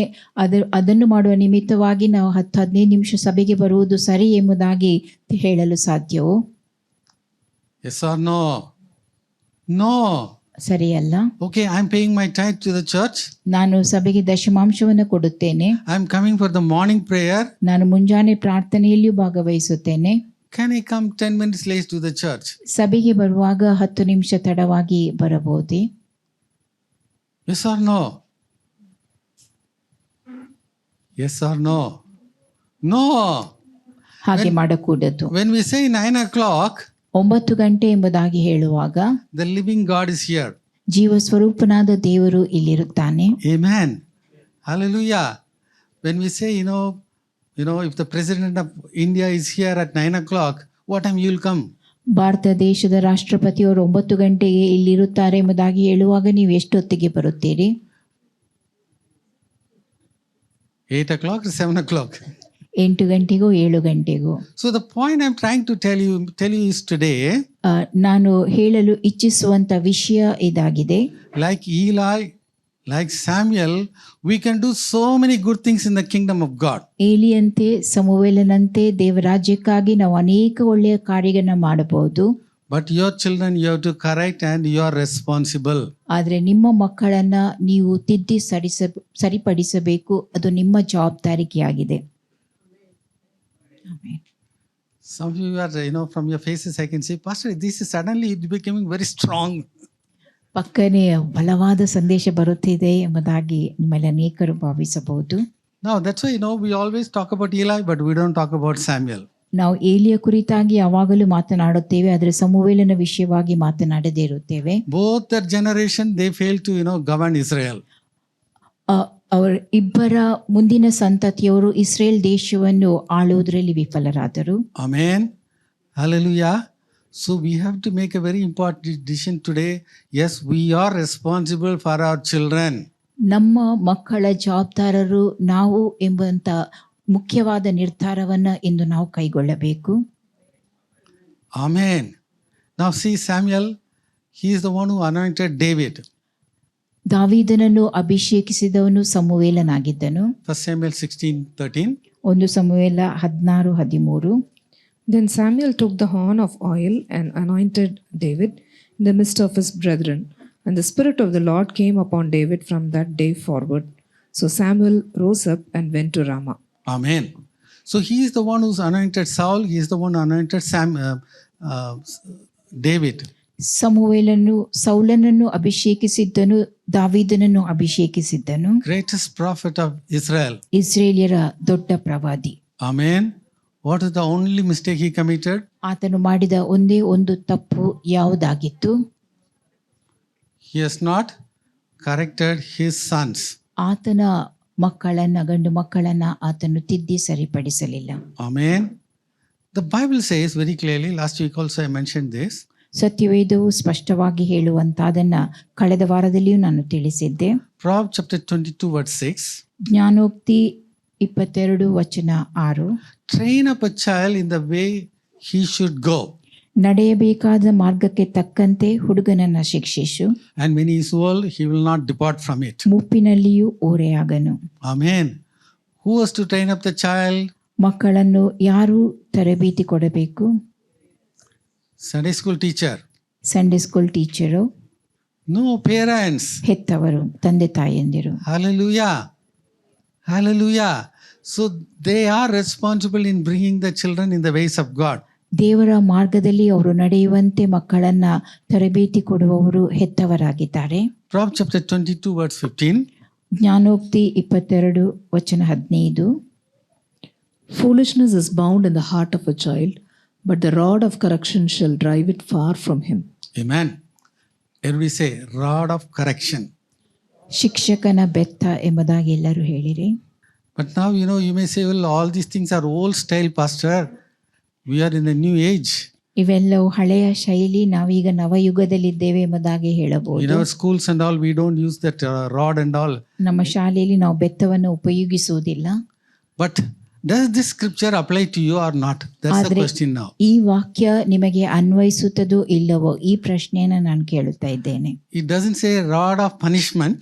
ಅದನ್ನು ಮಾಡುವ ನಿಮಿತ್ತವಾಗಿ ನಾವು 10-15 ನಿಮಿಷ ಸಭೆಗೆ ಬರುವುದು ಸರಿ ಎಂಬುದಾಗಿ ಹೇಳಲು ಸಾಧ್ಯವೋ?
Yes or no? No.
ಸರಿಯಲ್ಲ.
Okay, I'm paying my tithe to the church.
ನಾನು ಸಭೆಗೆ ದಶಮಾಂಶವನ್ನು ಕೊಡುತ್ತೇನೆ.
I'm coming for the morning prayer.
ನಾನು ಮುಂಜಾನೆ ಪ್ರಾರ್ಥನೆಯಲ್ಲಿಯೂ ಭಾಗವಹಿಸುತ್ತೇನೆ.
Can I come 10 minutes late to the church?
ಸಭೆಗೆ ಬರುವಾಗ 10 ನಿಮಿಷ ತಡವಾಗಿ ಬರಬಹುದೇ?
Yes or no? Yes or no? No.
ಹಾಗೆ ಮಾಡಕೂಡದು.
When we say 9 o'clock,
9 ಗಂಟೆ ಎಂಬುದಾಗಿ ಹೇಳುವಾಗ
the living God is here.
ಜೀವ ಸ್ವರೂಪನಾದ ದೇವರು ಇಲ್ಲಿರುತ್ತಾನೆ.
Amen. Hallelujah. When we say, if the president of India is here at 9 o'clock, what time you will come?
Bharat ದೇಶದ ರಾಷ್ಟ್ರಪತಿಯವರು 9 ಗಂಟೆಗೆ ಇಲ್ಲಿರುತ್ತಾರೆ ಎಂಬುದಾಗಿ ಹೇಳುವಾಗ ನೀವು ಎಷ್ಟೊತ್ತಿಗೆ ಬರುತ್ತೀರಿ?
8 o'clock or 7 o'clock?
8 ಗಂಟೆಗೋ 7 ಗಂಟೆಗೋ.
So the point I'm trying to tell you is today,
ನಾನು ಹೇಳಲು ಇಚ್ಛಿಸುವಂತ ವಿಷಯ ಇದಾಗಿದೆ.
like Eli, like Samuel, we can do so many good things in the kingdom of God.
ಏಲಿಯಂತೆ ಸಮುವೇಲನಂತೆ ದೇವರಾಜ್ಯಕ್ಕಾಗಿ ನಾವು ಅನೇಕ ಒಳ್ಳೆಯ ಕಾರ್ಯಗಳನ್ನು ಮಾಡಬಹುದು.
But your children you have to correct and you are responsible.
ಆದರೆ ನಿಮ್ಮ ಮಕ್ಕಳನ್ನ ನೀವು ತಿದ್ದಿ ಸರಿಪಡಿಸಬೇಕು, ಅದು ನಿಮ್ಮ ಜವಾಬ್ದಾರಿಕೆಯಾಗಿದೆ. Amen.
Some of you are, from your faces I can say, Pastor, this is suddenly it becoming very strong.
ಪಕ್ಕನೆ ಬಲವಾದ ಸಂದೇಶ ಬರುತ್ತಿದೆ ಎಂಬುದಾಗಿ ನಿಮ್ಮಲ್ಲಿ ಅನೇಕರು ಭಾವಿಸಬಹುದು.
Now, that's why, we always talk about Eli, but we don't talk about Samuel.
ನಾವು ಏಲಿಯ ಕುರಿತಾಗಿ ಯಾವಾಗಲೂ ಮಾತನಾಡುತ್ತೇವೆ, ಆದರೆ ಸಮುವೇಲನ ವಿಷಯವಾಗಿ ಮಾತನಾಡದೇ ಇರುತ್ತೇವೆ.
Both their generation, they failed to, govern Israel.
ಅವರ ಇಬ್ಬರ ಮುಂದಿನ ಸಂತತಿಯವರು ಇಸ್ರೇಲ್ ದೇಶವನ್ನು ಆಳುವುದರಲ್ಲಿ ವಿಫಲರಾದರು.
Amen. Hallelujah. So we have to make a very important decision today. Yes, we are responsible for our children.
ನಮ್ಮ ಮಕ್ಕಳ ಜವಾಬ್ದಾರರು ನಾವು ಎಂಬಂತ ಮುಖ್ಯವಾದ ನಿರ್ಧಾರವನ್ನ ಇಂದು ನಾವು ಕೈಗೊಳ್ಳಬೇಕು.
Amen. Now see Samuel, he is the one who anointed David.
ದಾವೀದನನ್ನು ಅಭಿಷೇಕಿಸಿದವನು ಸಮುವೇಲನಾಗಿದ್ದನು.
1 Samuel 16:13.
1 ಸಮುವೇಲ 16:13.
Then Samuel took the horn of oil and anointed David in the midst of his brethren. And the Spirit of the Lord came upon David from that day forward. So Samuel rose up and went to Ramah.
Amen. So he is the one who's anointed Saul. He is the one who anointed David.
ಸಮುವೇಲನು ಸೌಲನನ್ನು ಅಭಿಷೇಕಿಸಿದ್ದನು, ದಾವೀದನನ್ನು ಅಭಿಷೇಕಿಸಿದ್ದನು.
Greatest prophet of Israel.
ಇಸ್ರೇಲಿಯರ ದೊಡ್ಡ ಪ್ರವಾದಿ.
Amen. What is the only mistake he committed?
ಆತನು ಮಾಡಿದ ಒಂದೇ ಒಂದು ತಪ್ಪು ಯಾವುದಾಗಿತ್ತು?
He has not corrected his sons.
ಆತನ ಮಕ್ಕಳನ್ನ, ಗಂಡು ಮಕ್ಕಳನ್ನ ಆತನು ತಿದ್ದಿ ಸರಿಪಡಿಸಲಿಲ್ಲ.
Amen. The Bible says very clearly, last week also I mentioned this.
ಸತ್ಯವೇದವು ಸ್ಪಷ್ಟವಾಗಿ ಹೇಳುವಂತಾದನ್ನ ಕಳೆದ ವಾರದಲ್ಲಿಯೂ ನಾನು ತಿಳಿಸಿದ್ದೆ.
Proverbs chapter 22 verse 6.
ಜ್ಞಾನೋಕ್ತಿ 22:6.
Train up a child in the way he should go.
ನಡೆಯಬೇಕಾದ ಮಾರ್ಗಕ್ಕೆ ತಕ್ಕಂತೆ ಹುಡುಗನನ್ನ ಶಿಕ್ಷಿಸು.
And when he is old, he will not depart from it.
ಮುಪ್ಪಿನಲ್ಲಿಯೂ ಓರೆಯಾಗನು.
Amen. Who has to train up the child?
ಮಕ್ಕಳನ್ನು ಯಾರು ತರಬೇತಿ ಕೊಡಬೇಕು?
Sunday school teacher.
Sunday school teacher.
No, parents.
ಹೆತ್ತವರು, ತಂದೆ ತಾಯಂದಿರು.
Hallelujah. Hallelujah. So they are responsible in bringing the children in the ways of God.
ದೇವರ ಮಾರ್ಗದಲ್ಲಿ ಅವರು ನಡೆಯುವಂತೆ ಮಕ್ಕಳನ್ನ ತರಬೇತಿ ಕೊಡುವವರು ಹೆತ್ತವರಾಗಿದ್ದಾರೆ.
Proverbs chapter 22 verse 15.
ಜ್ಞಾನೋಕ್ತಿ 22:15.
Foolishness is bound in the heart of a child, but the rod of correction shall drive it far from him.
Amen. Everybody say, rod of correction.
ಶಿಕ್ಷಕನ ಬೆತ್ತ ಎಂಬುದಾಗಿ ಎಲ್ಲರೂ ಹೇಳಿರಿ.
But now, you may say, well, all these things are old style, pastor. We are in a new age.
ಇವೆಲ್ಲವೂ ಹಳೆಯ ಶೈಲಿ, ನಾವೀಗ ನವಯುಗದಲ್ಲಿದ್ದೇವೆ ಎಂಬುದಾಗಿ
In
ಹೇಳಬಹುದು.
our schools and all, we don't use that rod and all.
ನಮ್ಮ ಶಾಲೆಯಲ್ಲಿ ನಾವು ಬೆತ್ತವನ್ನು ಉಪಯೋಗಿಸುವುದಿಲ್ಲ.
But does this scripture apply to you or not? That's the
ಆದ್ರೆ
question now.
ಈ ವಾಕ್ಯ ನಿಮಗೆ ಅನ್ವಯಿಸುತ್ತದೋ ಇಲ್ಲವೋ ಈ ಪ್ರಶ್ನೆಯನ್ನ ನಾನು ಕೇಳುತ್ತಾ ಇದ್ದೇನೆ.
It doesn't say rod of punishment.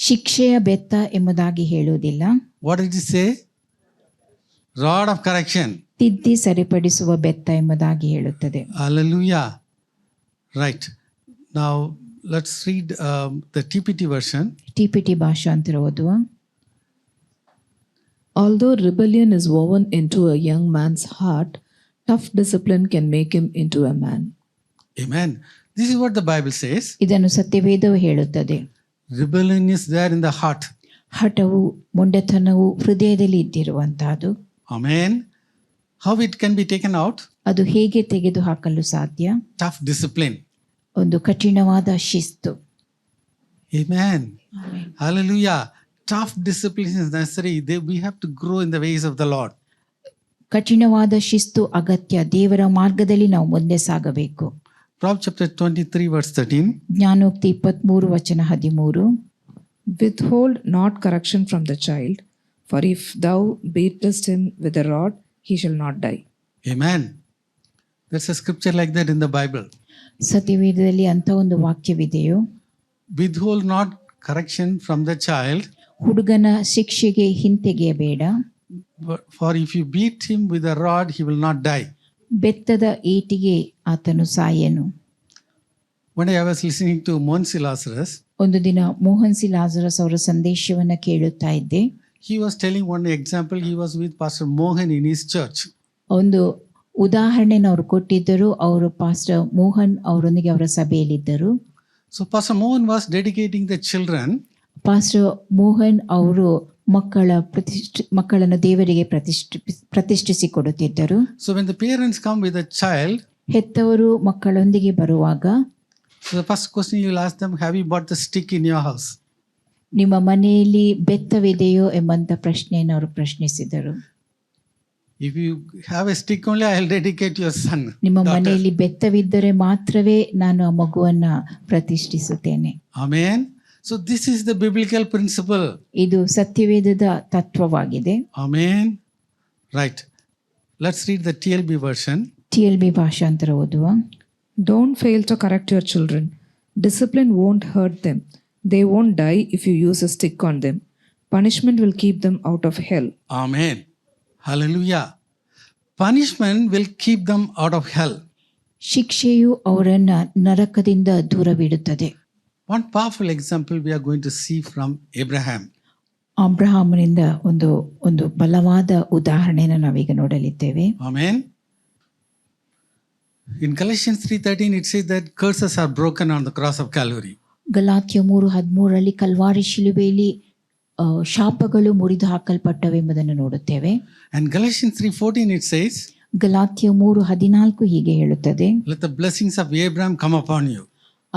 ಶಿಕ್ಷೆಯ ಬೆತ್ತ ಎಂಬುದಾಗಿ ಹೇಳುವುದಿಲ್ಲ.
What did it say? Rod of correction.
ತಿದ್ದಿ ಸರಿಪಡಿಸುವ ಬೆತ್ತ ಎಂಬುದಾಗಿ ಹೇಳುತ್ತದೆ.
Hallelujah. Right. Now, let's read the TPT version.
TPT ಭಾಷಾಂತರ ಓದುವ.
Although rebellion is woven into a young man's heart, tough discipline can make him into a man.
Amen. This is what the Bible says.
ಇದನ್ನು ಸತ್ಯವೇದವು ಹೇಳುತ್ತದೆ.
Rebellion is there in the heart.
ಹಠವು, ಮೊಂಡೆತನವು ಹೃದಯದಲ್ಲಿ ಇದ್ದಿರುವಂತಹದ್ದು.
Amen. How it can be taken out?
ಅದು ಹೇಗೆ ತೆಗೆದು ಹಾಕಲು ಸಾಧ್ಯ?
Tough discipline.
ಒಂದು ಕಠಿಣವಾದ ಶಿಸ್ತು.
Amen. Hallelujah. Tough discipline is necessary. We have to grow in the ways of the Lord.
ಕಠಿಣವಾದ ಶಿಸ್ತು ಅಗತ್ಯ. ದೇವರ ಮಾರ್ಗದಲ್ಲಿ ನಾವು ಮುಂದೆ ಸಾಗಬೇಕು.
Proverbs chapter 23 verse 13.
ಜ್ಞಾನೋಕ್ತಿ 23:13.
Withhold not correction from the child, for if thou beatest him with a rod, he shall not die.
Amen. There's a scripture like that in the Bible.
ಸತ್ಯವೇದದಲ್ಲಿ ಅಂತ ಒಂದು ವಾಕ್ಯವಿದೆಯೋ?
Withhold not correction from the child.
ಹುಡುಗನ ಶಿಕ್ಷೆಗೆ ಹಿಂತೆಗೆಯಬೇಡ.
For if you beat him with a rod, he will not die.
ಬೆತ್ತದ ಏಟಿಗೆ ಆತನು ಸಾಯನು.
One day I was listening to Monsi Lazarus.
ಒಂದು ದಿನ Mohan C Lazarus ಅವರ ಸಂದೇಶವನ್ನ ಕೇಳುತ್ತಾ ಇದ್ದೆ.
He was telling one example. He was with Pastor Mohan in his church.
ಒಂದು ಉದಾಹರಣೆನ ಅವರು ಕೊಟ್ಟಿದ್ದರು. ಅವರು ಪಾಸ್ಟರ್ ಮೋಹನ್ ಅವರೊಂದಿಗೆ ಅವರ ಸಭೆಯಲ್ಲಿದ್ದರು.
So Pastor Mohan was dedicating the children.
Pastor Mohan ಅವರು ಮಕ್ಕಳನ್ನು ದೇವರಿಗೆ ಪ್ರತಿಷ್ಠಿಸಿಕೊಡುತ್ತಿದ್ದರು.
So when the parents come with a child,
ಹೆತ್ತವರು ಮಕ್ಕಳೊಂದಿಗೆ ಬರುವಾಗ
so the first question you will ask them, have you bought the stick in your house?
ನಿಮ್ಮ ಮನೆಯಲ್ಲಿ ಬೆತ್ತವಿದೆಯೋ ಎಂಬಂತ ಪ್ರಶ್ನೆಯನ್ನು ಅವರು ಪ್ರಶ್ನಿಸಿದರು.
If you have a stick only, I will dedicate your son.
ನಿಮ್ಮ ಮನೆಯಲ್ಲಿ ಬೆತ್ತವಿದ್ದರೆ ಮಾತ್ರವೇ ನಾನು ಆ ಮಗುವನ್ನ ಪ್ರತಿಷ್ಠಿಸುತ್ತೇನೆ.
Amen. So this is the biblical principle.
ಇದು ಸತ್ಯವೇದದ ತತ್ವವಾಗಿದೆ.
Amen. Right. Let's read the TLB version.
TLB ಭಾಷಾಂತರ ಓದುವ.
Don't fail to correct your children. Discipline won't hurt them. They won't die if you use a stick on them. Punishment will keep them out of hell.
Amen. Hallelujah. Punishment will keep them out of hell.
ಶಿಕ್ಷೆಯು ಅವರನ್ನ ನರಕದಿಂದ ದೂರವಿಡುತ್ತದೆ.
One powerful example we are going to see from Abraham.
ಅಬ್ರಹಾಮನಿಂದ ಒಂದು ಬಲವಾದ ಉದಾಹರಣೆಯನ್ನು ನಾವೀಗ ನೋಡಲಿದ್ದೇವೆ.
Amen. In Galatians 3:13 it says that curses are broken on the cross of Calvary.
ಗಲಾತ್ಯ 3:13 Calvary ಶಿಲುಬೆಯಲ್ಲಿ ಶಾಪಗಳು ಮುರಿದು ಹಾಕಲ್ಪಟ್ಟವೆಂಬುದನ್ನು ನೋಡುತ್ತೇವೆ.
And Galatians 3:14 it says,
Galatia 3:14 ಹೀಗೆ ಹೇಳುತ್ತದೆ,
let the blessings of Abraham come upon you.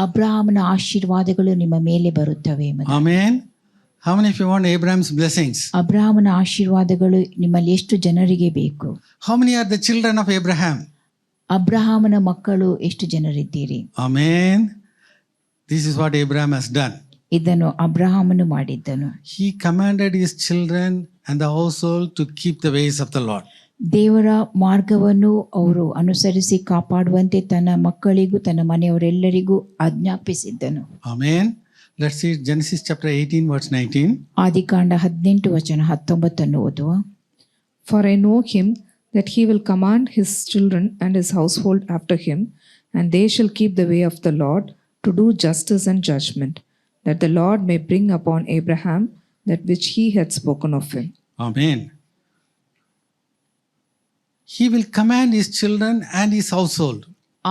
ಅಬ್ರಹಾಮನ ಆಶೀರ್ವಾದಗಳು ನಿಮ್ಮ ಮೇಲೆ ಬರುತ್ತವೆ ಎಂಬುದು.
Amen. How many of you want Abraham's blessings?
ಅಬ್ರಹಾಮನ ಆಶೀರ್ವಾದಗಳು ನಿಮ್ಮಲ್ಲಿ ಎಷ್ಟು ಜನರಿಗೆ ಬೇಕು?
How many are the children of Abraham?
ಅಬ್ರಹಾಮನ ಮಕ್ಕಳು ಎಷ್ಟು ಜನರಿದ್ದೀರಿ?
Amen. This is what Abraham has done.
ಇದನ್ನು ಅಬ್ರಹಾಮನು ಮಾಡಿದ್ದನು.
He commanded his children and the household to keep the ways of the Lord.
ದೇವರ ಮಾರ್ಗವನ್ನು ಅವರು ಅನುಸರಿಸಿ ಕಾಪಾಡುವಂತೆ ತನ್ನ ಮಕ್ಕಳಿಗೂ ತನ್ನ ಮನೆಯವರೆಲ್ಲರಿಗೂ ಆಜ್ಞಾಪಿಸಿದ್ದನು.
Amen. Let's see Genesis chapter 18 verse 19.
ಆದಿಕಾಂಡ 18:19 ಓದುವ.
For I know him that he will command his children and his household after him, and they shall keep the way of the Lord to do justice and judgment, that the Lord may bring upon Abraham that which he had spoken of him.
Amen. He will command his children and his household.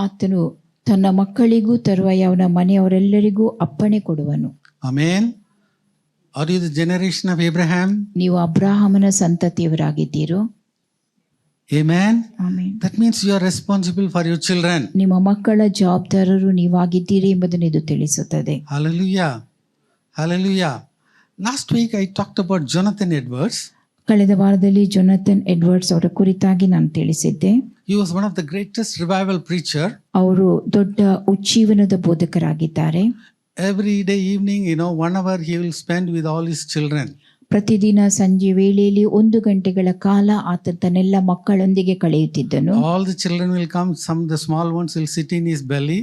ಆತನು ತನ್ನ ಮಕ್ಕಳಿಗೂ ತರುವಾಯ ಅವನ ಮನೆಯವರೆಲ್ಲರಿಗೂ ಅಪ್ಪಣೆ ಕೊಡುವನು.
Amen. Are you the generation of Abraham?
ನೀವು ಅಬ್ರಹಾಮನ ಸಂತತಿಯವರಾಗಿದ್ದೀರೋ?
Amen.
Amen.
That means you are responsible for your children.
ನಿಮ್ಮ ಮಕ್ಕಳ ಜವಾಬ್ದಾರರು ನೀವಾಗಿದ್ದೀರಿ ಎಂಬುದನ್ನು ಇದು ತಿಳಿಸುತ್ತದೆ.
Hallelujah. Hallelujah. Last week I talked about Jonathan Edwards.
ಕಳೆದ ವಾರದಲ್ಲಿ ಜೊನಾಥನ್ ಎಡ್ವರ್ಡ್ಸ್ ಅವರ ಕುರಿತಾಗಿ ನಾನು ತಿಳಿಸಿದ್ದೆ.
He was one of the greatest revival preacher.
ಅವರು ದೊಡ್ಡ ಉಜ್ಜೀವನದ ಬೋಧಕರಾಗಿದ್ದಾರೆ.
Every day evening, 1 hour he will spend with all his children.
ಪ್ರತಿದಿನ ಸಂಜೆ ವೇಳೆಯಲ್ಲಿ 1 ಗಂಟೆಗಳ ಕಾಲ ಆತ ತನ್ನೆಲ್ಲ ಮಕ್ಕಳೊಂದಿಗೆ ಕಳೆಯುತ್ತಿದ್ದನು.
All the children will come, some the small ones will sit in his belly.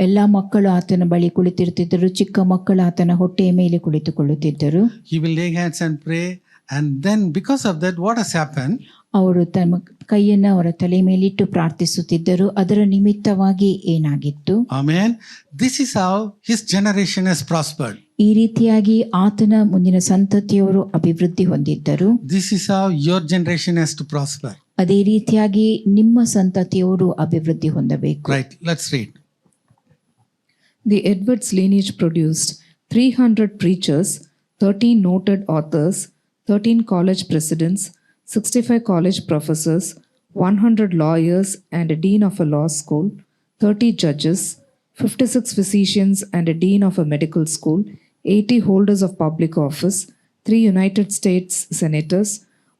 ಎಲ್ಲ ಮಕ್ಕಳು ಆತನ ಬಳಿ ಕುಳಿತಿರುತ್ತಿದ್ದರು, ಚಿಕ್ಕ ಮಕ್ಕಳು ಆತನ ಹೊಟ್ಟೆಯ ಮೇಲೆ ಕುಳಿತುಕೊಳ್ಳುತ್ತಿದ್ದರು.
He will lay hands and pray, and then because of that what has happened?
ಅವರು ತಮ್ಮ ಕೈಯನ್ನು ಅವರ ತಲೆ ಮೇಲಿಟ್ಟು ಪ್ರಾರ್ಥಿಸುತ್ತಿದ್ದರು. ಅದರ ನಿಮಿತ್ತವಾಗಿ ಏನಾಗಿತ್ತು?
Amen. This is how his generation has prospered.
ಈ ರೀತಿಯಾಗಿ ಆತನ ಮುಂದಿನ ಸಂತತಿಯವರು ಅಭಿವೃದ್ಧಿ ಹೊಂದಿದ್ದರು.
This is how your generation has to prosper.
ಅದೇ ರೀತಿಯಾಗಿ ನಿಮ್ಮ ಸಂತತಿಯವರು ಅಭಿವೃದ್ಧಿ ಹೊಂದಬೇಕು.
Right. Let's read.
The Edwards lineage produced 300 preachers, 13 noted authors, 13 college presidents, 65 college professors, 100 lawyers and a dean of a law school, 30 judges, 56 physicians and a dean of a medical school, 80 holders of public office, 3 United States senators,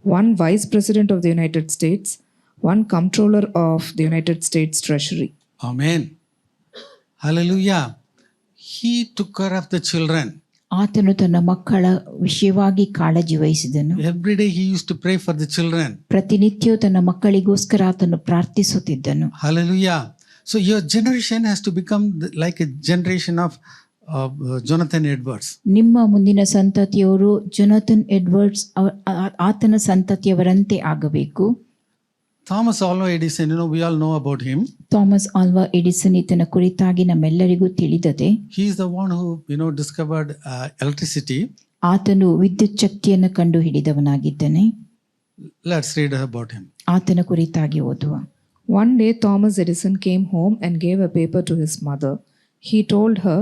1 vice president of the United States, 1 comptroller of the United States Treasury.
Amen. Hallelujah. He took care of the children.
ಆತನು ತನ್ನ ಮಕ್ಕಳ ವಿಷಯವಾಗಿ ಕಾಳಜಿ ವಹಿಸಿದನು.
Every day he used to pray for the children.
ಪ್ರತಿನಿತ್ಯವೂ ತನ್ನ ಮಕ್ಕಳಿಗೋಸ್ಕರ ಆತನು ಪ್ರಾರ್ಥಿಸುತ್ತಿದ್ದನು.
Hallelujah. So your generation has to become like a generation of Jonathan Edwards.
ನಿಮ್ಮ ಮುಂದಿನ ಸಂತತಿಯವರು ಜೊನಾಥನ್ ಎಡ್ವರ್ಡ್ಸ್ ಆತನ ಸಂತತಿಯವರಂತೆ ಆಗಬೇಕು.
Thomas Alva Edison, we all know about him.
Thomas ಆಲ್ವಾ Edison ಈತನ ಕುರಿತಾಗಿ ನಮ್ಮೆಲ್ಲರಿಗೂ ತಿಳಿದದೆ.
He is the one who, discovered electricity.
ಆತನು ವಿದ್ಯುತ್ ಶಕ್ತಿಯನ್ನು ಕಂಡು ಹಿಡಿದವನಾಗಿದ್ದಾನೆ.
Let's read about him.
ಆತನ ಕುರಿತಾಗಿ ಓದುವ.
One day Thomas Edison came home and gave a paper to his mother. He told her,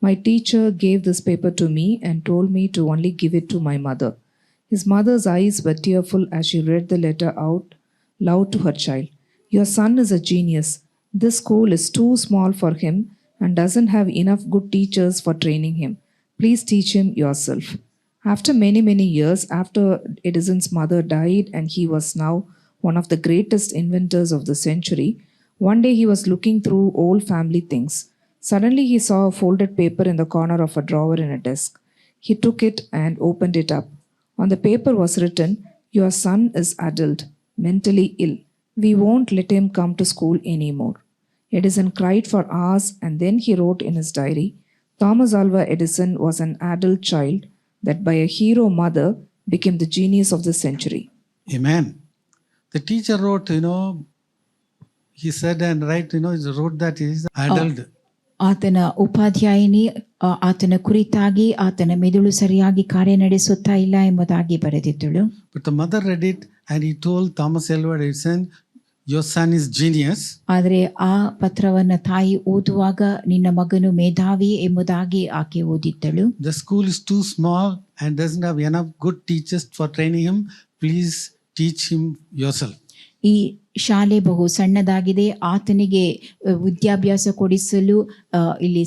"My teacher gave this paper to me and told me to only give it to my mother." His mother's eyes were tearful as she read the letter out loud to her child. "Your son is a genius. This school is too small for him and doesn't have enough good teachers for training him. Please teach him yourself." After many years, after Edison's mother died and he was now one of the greatest inventors of the century, one day he was looking through old family things. Suddenly he saw a folded paper in the corner of a drawer in a desk. He took it and opened it up. On the paper was written, "Your son is adult, mentally ill. We won't let him come to school anymore." Edison cried for hours and then he wrote in his diary, "Thomas Alva Edison was an adult child that by a hero mother became the genius of the century."
Amen. The teacher wrote, he said and he wrote that he is adult.
ಆತನ ಉಪಾಧ್ಯಾಯಿನಿ ಆತನ ಕುರಿತಾಗಿ ಆತನ ಮೆದುಳು ಸರಿಯಾಗಿ ಕಾರ್ಯನಡೆಸುತ್ತಾ ಇಲ್ಲ ಎಂಬುದಾಗಿ ಬರೆದಿದ್ದಳು.
But the mother read it and he told Thomas Alva Edison, "Your son is genius."
ಆದರೆ ಆ ಪತ್ರವನ್ನು ತಾಯಿ ಓದುವಾಗ ನಿನ್ನ ಮಗನು ಮೇಧಾವಿ ಎಂಬುದಾಗಿ ಆಕೆ ಓದಿದ್ದಳು.
The school is too small and doesn't have enough good teachers for training him. Please teach him yourself.
ಈ ಶಾಲೆ ಬಹು ಸಣ್ಣದಾಗಿದೆ, ಆತನಿಗೆ ವಿದ್ಯಾಭ್ಯಾಸ ಕೊಡಿಸಲು ಇಲ್ಲಿ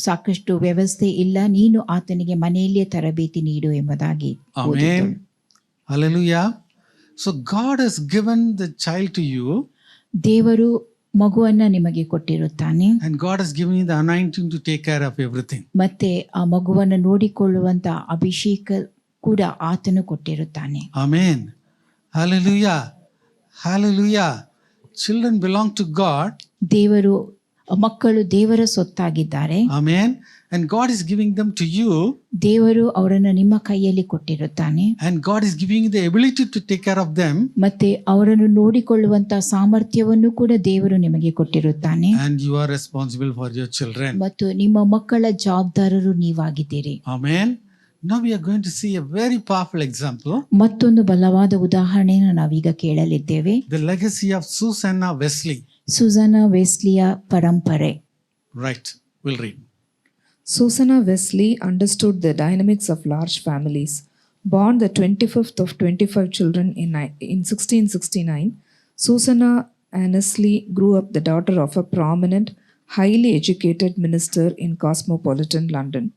ಸಾಕಷ್ಟು ವ್ಯವಸ್ಥೆ ಇಲ್ಲ, ನೀನು ಆತನಿಗೆ ಮನೆಯಲ್ಲೇ ತರಬೇತಿ ನೀಡು ಎಂಬುದಾಗಿ.
Amen. Hallelujah. So God has given the child to you.
ದೇವರು ಮಗುವನ್ನ ನಿಮಗೆ ಕೊಟ್ಟಿರುತ್ತಾನೆ.
And God has given you the anointing to take care of everything.
ಮತ್ತೆ ಆ ಮಗುವನ್ನು ನೋಡಿಕೊಳ್ಳುವಂತ ಅಭಿಷೇಕ ಕೂಡ ಆತನು ಕೊಟ್ಟಿರುತ್ತಾನೆ.
Amen. Hallelujah. Hallelujah. Children belong to God.
ದೇವರು ಮಕ್ಕಳು ದೇವರ ಸೊತ್ತಾಗಿದ್ದಾರೆ.
Amen. And God is giving them to you.
ದೇವರು ಅವರನ್ನು ನಿಮ್ಮ ಕೈಯಲ್ಲಿ ಕೊಟ್ಟಿರುತ್ತಾನೆ.
And God is giving you the ability to take care of them.
ಮತ್ತೆ ಅವರನ್ನು ನೋಡಿಕೊಳ್ಳುವಂತ ಸಾಮರ್ಥ್ಯವನ್ನು ಕೂಡ ದೇವರು ನಿಮಗೆ ಕೊಟ್ಟಿರುತ್ತಾನೆ.
And you are responsible for your children.
ಮತ್ತು ನಿಮ್ಮ ಮಕ್ಕಳ ಜವಾಬ್ದಾರರು ನೀವಾಗಿದ್ದೀರಿ.
Amen. Now we are going to see a very powerful example.
ಮತ್ತೊಂದು ಬಲವಾದ ಉದಾಹರಣೆಯನ್ನು ನಾವೀಗ ಕೇಳಲಿದ್ದೇವೆ.
The legacy of Susanna Wesley.
ಸುಸನಾ ವೆಸ್ಲಿಯ ಪರಂಪರೆ.
Right. We'll read.
Susanna Wesley understood the dynamics of large families. Born the 25th of 25 children in 1669, Susanna Annesley grew up the daughter of a prominent, highly educated minister in cosmopolitan London.